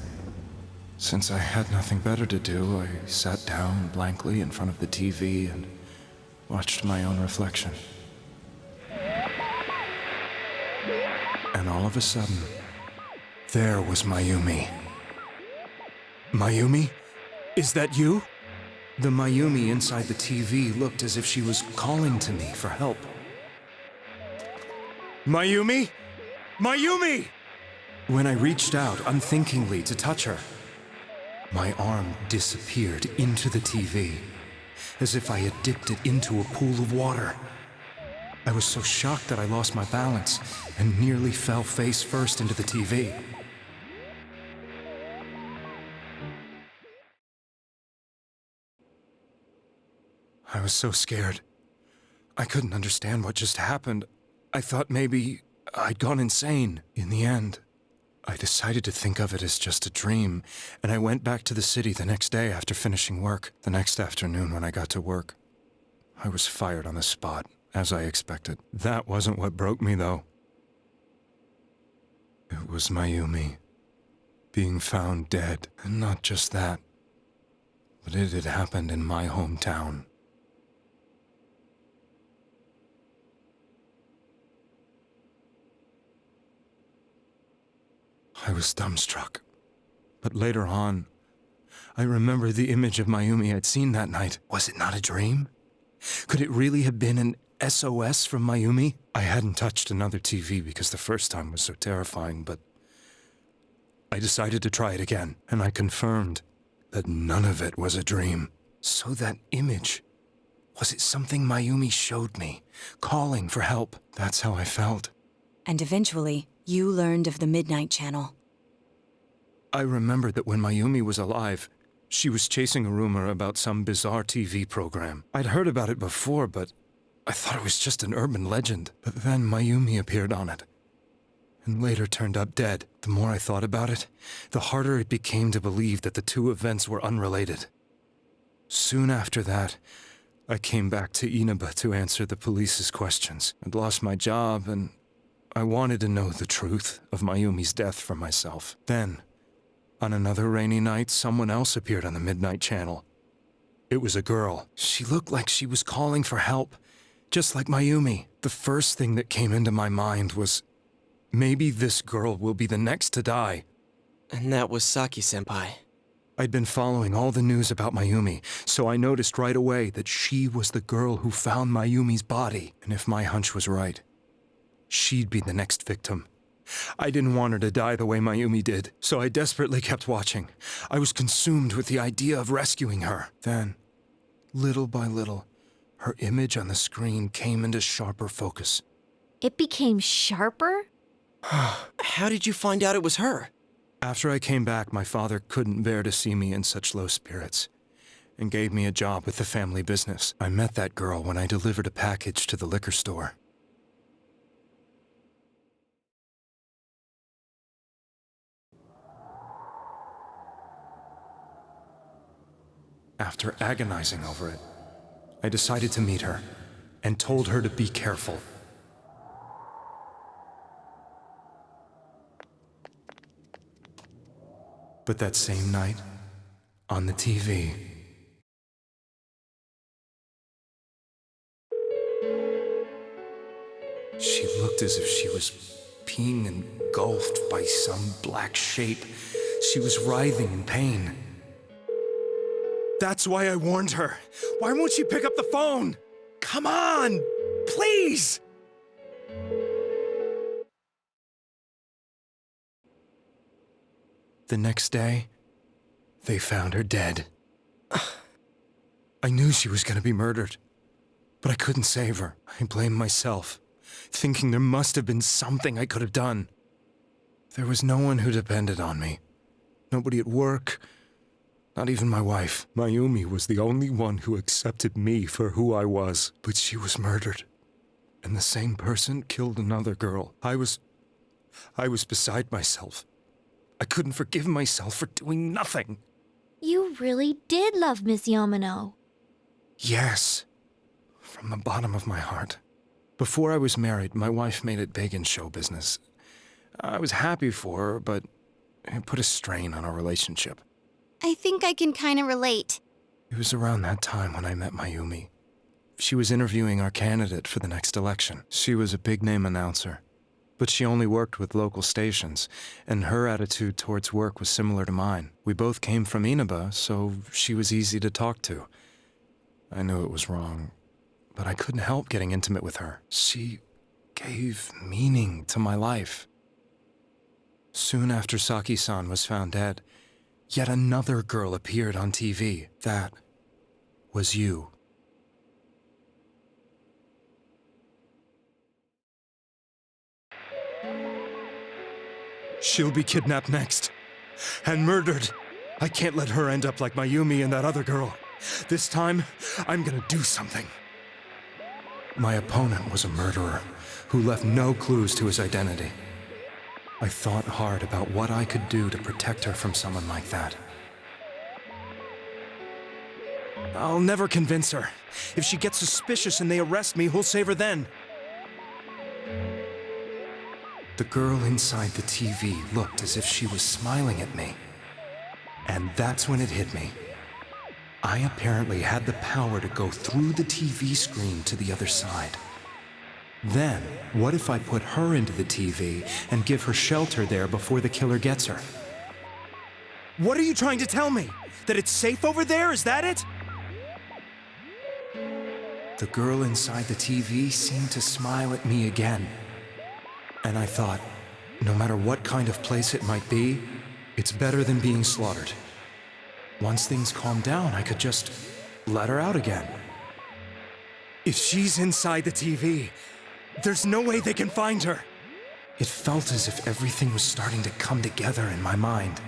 Since I had nothing better to do, I sat down blankly in front of the TV and watched my own reflection. And all of a sudden, there was Mayumi. Mayumi? Is that you? The Mayumi inside the TV looked as if she was calling to me for help. Mayumi? Mayumi! When I reached out unthinkingly to touch her, my arm disappeared into the TV, as if I had dipped it into a pool of water. I was so shocked that I lost my balance and nearly fell face first into the TV. I was so scared. I couldn't understand what just happened. I thought maybe I'd gone insane. In the end, I decided to think of it as just a dream, and I went back to the city the next day after finishing work. The next afternoon when I got to work, I was fired on the spot, as I expected. That wasn't what broke me, though. It was Mayumi being found dead. And not just that, but it had happened in my hometown. I was dumbstruck. But later on, I remember the image of Mayumi I'd seen that night. Was it not a dream? Could it really have been an SOS from Mayumi? I hadn't touched another TV because the first time was so terrifying, but I decided to try it again, and I confirmed that none of it was a dream. So that image, was it something Mayumi showed me, calling for help? That's how I felt. And eventually, you learned of the Midnight Channel. I remembered that when Mayumi was alive, she was chasing a rumor about some bizarre TV program. I'd heard about it before, but I thought it was just an urban legend. But then Mayumi appeared on it. and later turned up dead. The more I thought about it, the harder it became to believe that the two events were unrelated. Soon after that, I came back to Inaba to answer the police's questions. I'd lost my job, and I wanted to know the truth of Mayumi's death for myself. Then, on another rainy night, someone else appeared on the Midnight Channel. It was a girl. She looked like she was calling for help, just like Mayumi. The first thing that came into my mind was, maybe this girl will be the next to die. And that was Saki-senpai. I'd been following all the news about Mayumi, so I noticed right away that she was the girl who found Mayumi's body. And if my hunch was right, she'd be the next victim. I didn't want her to die the way Mayumi did, so I desperately kept watching. I was consumed with the idea of rescuing her. Then, little by little, her image on the screen came into sharper focus. It became sharper? How did you find out it was her? After I came back, my father couldn't bear to see me in such low spirits, and gave me a job with the family business. I met that girl when I delivered a package to the liquor store. After agonizing over it, I decided to meet her, and told her to be careful. But that same night, on the TV, she looked as if she was being engulfed by some black shape. She was writhing in pain. That's why I warned her. Why won't she pick up the phone? Come on, please! The next day, they found her dead. I knew she was going to be murdered, but I couldn't save her. I blamed myself, thinking there must have been something I could have done. There was no one who depended on me. Nobody at work, not even my wife. Mayumi was the only one who accepted me for who I was, but she was murdered. And the same person killed another girl. I was beside myself. I couldn't forgive myself for doing nothing. You really did love Miss Yamano. Yes, from the bottom of my heart. Before I was married, my wife made it big in show business. I was happy for her, but it put a strain on our relationship. I think I can kind of relate. It was around that time when I met Mayumi. She was interviewing our candidate for the next election. She was a big-name announcer, but she only worked with local stations, and her attitude towards work was similar to mine. We both came from Inaba, so she was easy to talk to. I knew it was wrong, but I couldn't help getting intimate with her. She gave meaning to my life. Soon after Saki-san was found dead, yet another girl appeared on TV. That was you. She'll be kidnapped next, and murdered. I can't let her end up like Mayumi and that other girl. This time, I'm gonna do something. My opponent was a murderer who left no clues to his identity. I thought hard about what I could do to protect her from someone like that. I'll never convince her. If she gets suspicious and they arrest me, who'll save her then? The girl inside the TV looked as if she was smiling at me. And that's when it hit me. I apparently had the power to go through the TV screen to the other side. Then, what if I put her into the TV and give her shelter there before the killer gets her? What are you trying to tell me? That it's safe over there? Is that it? The girl inside the TV seemed to smile at me again. And I thought, no matter what kind of place it might be, it's better than being slaughtered. Once things calmed down, I could just let her out again. If she's inside the TV, there's no way they can find her. It felt as if everything was starting to come together in my mind.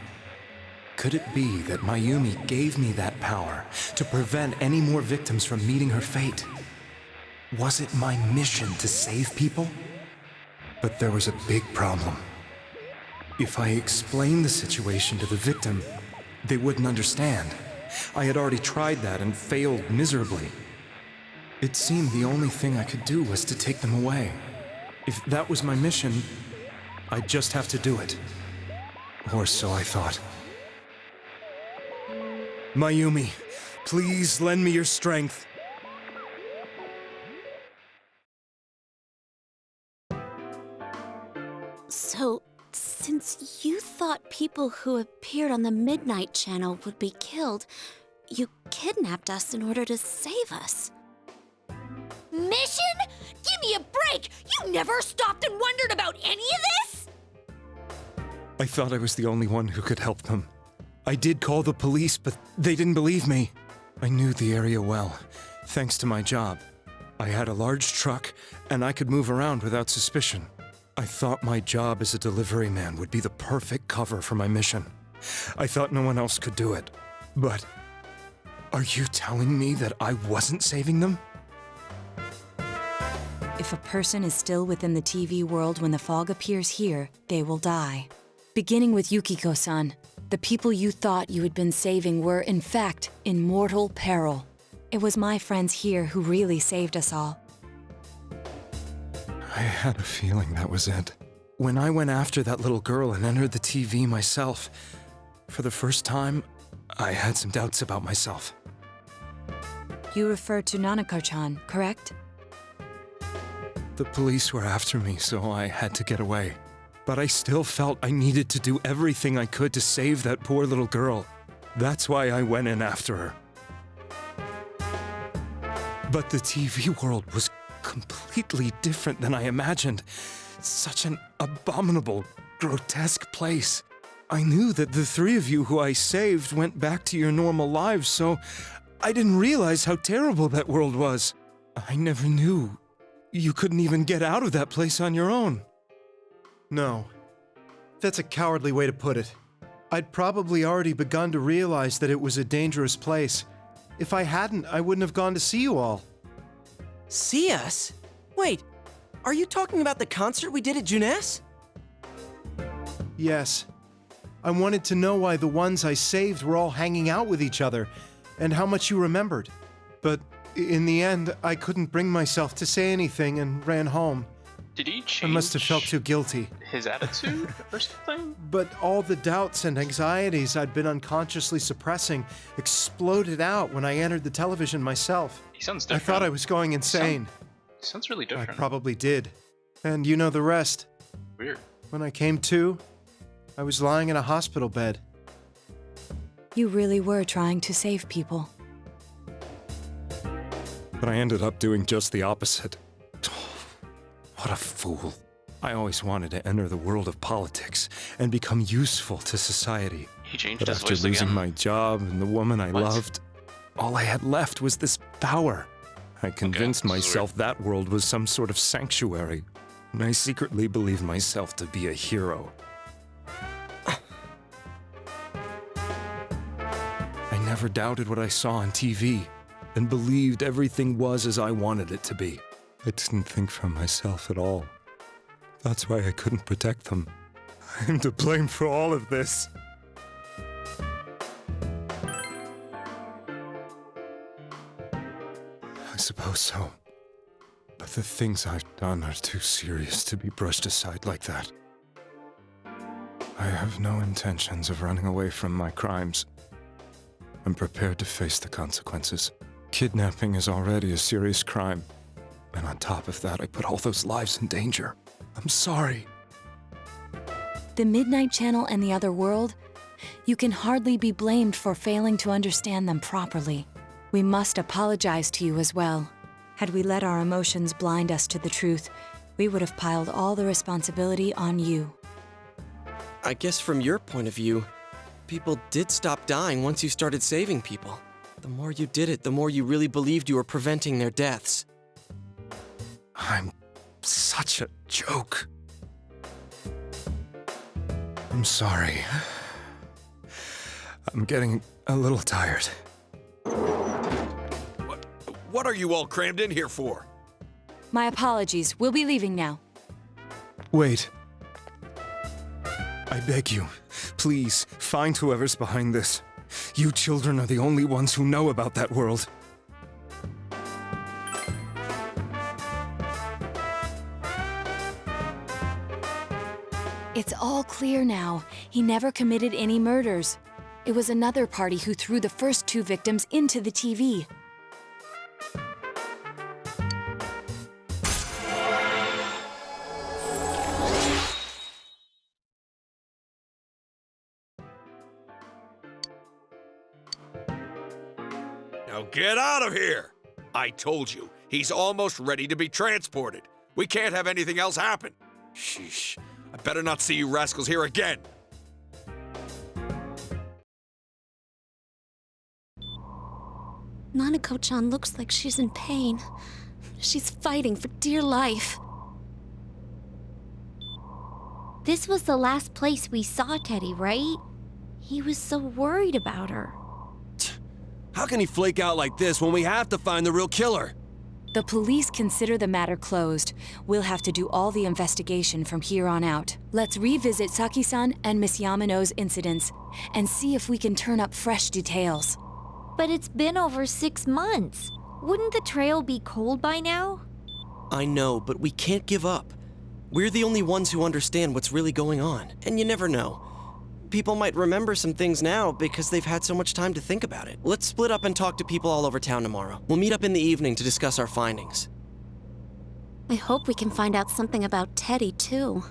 Could it be that Mayumi gave me that power to prevent any more victims from meeting her fate? Was it my mission to save people? But there was a big problem. If I explained the situation to the victim, they wouldn't understand. I had already tried that and failed miserably. It seemed the only thing I could do was to take them away. If that was my mission, I'd just have to do it. Or so I thought. Mayumi, please lend me your strength. So, since you thought people who appeared on the Midnight Channel would be killed, you kidnapped us in order to save us. Mission? Give me a break! You never stopped and wondered about any of this? I thought I was the only one who could help them. I did call the police, but they didn't believe me. I knew the area well, thanks to my job. I had a large truck, and I could move around without suspicion. I thought my job as a delivery man would be the perfect cover for my mission. I thought no one else could do it. But are you telling me that I wasn't saving them? If a person is still within the TV world when the fog appears here, they will die. Beginning with Yukiko-san, the people you thought you had been saving were, in fact, in mortal peril. It was my friends here who really saved us all. I had a feeling that was it. When I went after that little girl and entered the TV myself, for the first time, I had some doubts about myself. You refer to Nanako-chan, correct? The police were after me, so I had to get away. But I still felt I needed to do everything I could to save that poor little girl. That's why I went in after her. But the TV world was completely different than I imagined. Such an abominable, grotesque place. I knew that the three of you who I saved went back to your normal lives, so I didn't realize how terrible that world was. I never knew you couldn't even get out of that place on your own. No. That's a cowardly way to put it. I'd probably already begun to realize that it was a dangerous place. If I hadn't, I wouldn't have gone to see you all. See us? Wait, are you talking about the concert we did at Junes? Yes. I wanted to know why the ones I saved were all hanging out with each other, and how much you remembered. But in the end, I couldn't bring myself to say anything and ran home. Did he change I must have felt too guilty. his attitude or something? But all the doubts and anxieties I'd been unconsciously suppressing exploded out when I entered the television myself. He sounds I different. thought I was going insane. Sounds really different. I probably did. And you know the rest. Weird. When I came to, I was lying in a hospital bed. You really were trying to save people. But I ended up doing just the opposite. What a fool. I always wanted to enter the world of politics and become useful to society. He changed But his after voice losing again. my job and the woman I What? loved, all I had left was this power. I convinced this is myself that world was some sort of sanctuary, and I secretly believed myself to be a hero. I never doubted what I saw on TV, and believed everything was as I wanted it to be. I didn't think for myself at all. That's why I couldn't protect them. I'm to blame for all of this. I suppose so. But the things I've done are too serious to be brushed aside like that. I have no intentions of running away from my crimes. I'm prepared to face the consequences. Kidnapping is already a serious crime. And on top of that, I put all those lives in danger. I'm sorry. The Midnight Channel and the other world, you can hardly be blamed for failing to understand them properly. We must apologize to you as well. Had we let our emotions blind us to the truth, we would have piled all the responsibility on you. I guess from your point of view, people did stop dying once you started saving people. The more you did it, the more you really believed you were preventing their deaths. I'm such a joke. I'm sorry. I'm getting a little tired. What are you all crammed in here for? My apologies. We'll be leaving now. Wait. I beg you, please, find whoever's behind this. You children are the only ones who know about that world. It's all clear now. He never committed any murders. It was another party who threw the first 2 victims into the TV. Now get out of here! I told you, he's almost ready to be transported. We can't have anything else happen. Sheesh. I better not see you rascals here again. Nanako-chan looks like she's in pain. She's fighting for dear life. This was the last place we saw Teddie, right? He was so worried about her. How can he flake out like this when we have to find the real killer? The police consider the matter closed. We'll have to do all the investigation from here on out. Let's revisit Saki-san and Miss Yamano's incidents and see if we can turn up fresh details. But it's been over 6 months. Wouldn't the trail be cold by now? I know, but we can't give up. We're the only ones who understand what's really going on, and you never know. People might remember some things now because they've had so much time to think about it. Let's split up and talk to people all over town tomorrow. We'll meet up in the evening to discuss our findings. I hope we can find out something about Teddie, too.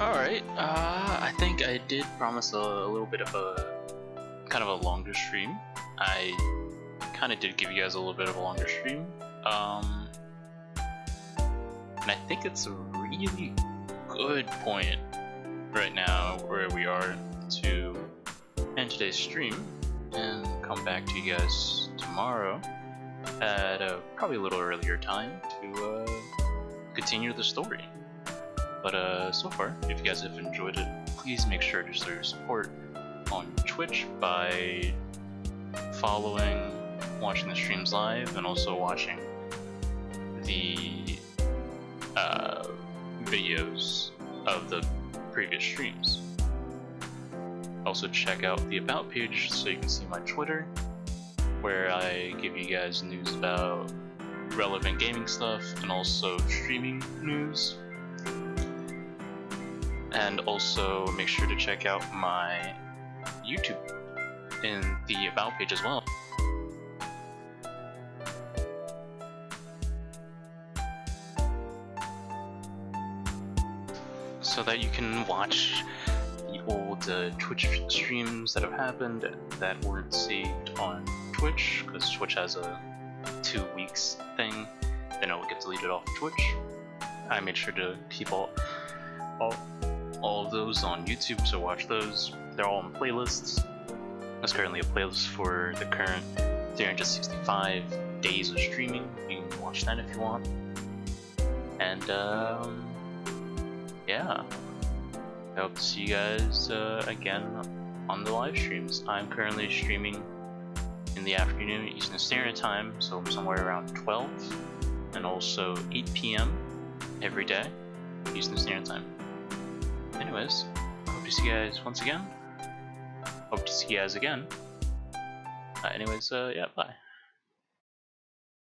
Alright, I think I did promise a little bit of a kind of a longer stream. I kind of did give you guys a little bit of a longer stream. And I think it's a really good point right now where we are to end today's stream and come back to you guys tomorrow at probably a little earlier time to continue the story. But so far, if you guys have enjoyed it, please make sure to show your support on Twitch by following, watching the streams live, and also watching the videos of the previous streams. Also check out the About page so you can see my Twitter, where I give you guys news about relevant gaming stuff and also streaming news. And also make sure to check out my YouTube in the About page as well. So that you can watch the old Twitch streams that have happened that weren't saved on Twitch, because Twitch has a 2 weeks thing, then it'll get deleted off of Twitch. I made sure to keep all of those on YouTube, so watch those. They're all in playlists. There's currently a playlist for the current 365 days of streaming. You can watch that if you want. And yeah, I hope to see you guys again on the live streams. I'm currently streaming in the afternoon Eastern Standard Time, so somewhere around 12, and also 8 p.m. every day Eastern Standard Time. Anyways, hope to see you guys once again. Hope to see you guys again. Anyways, yeah, bye.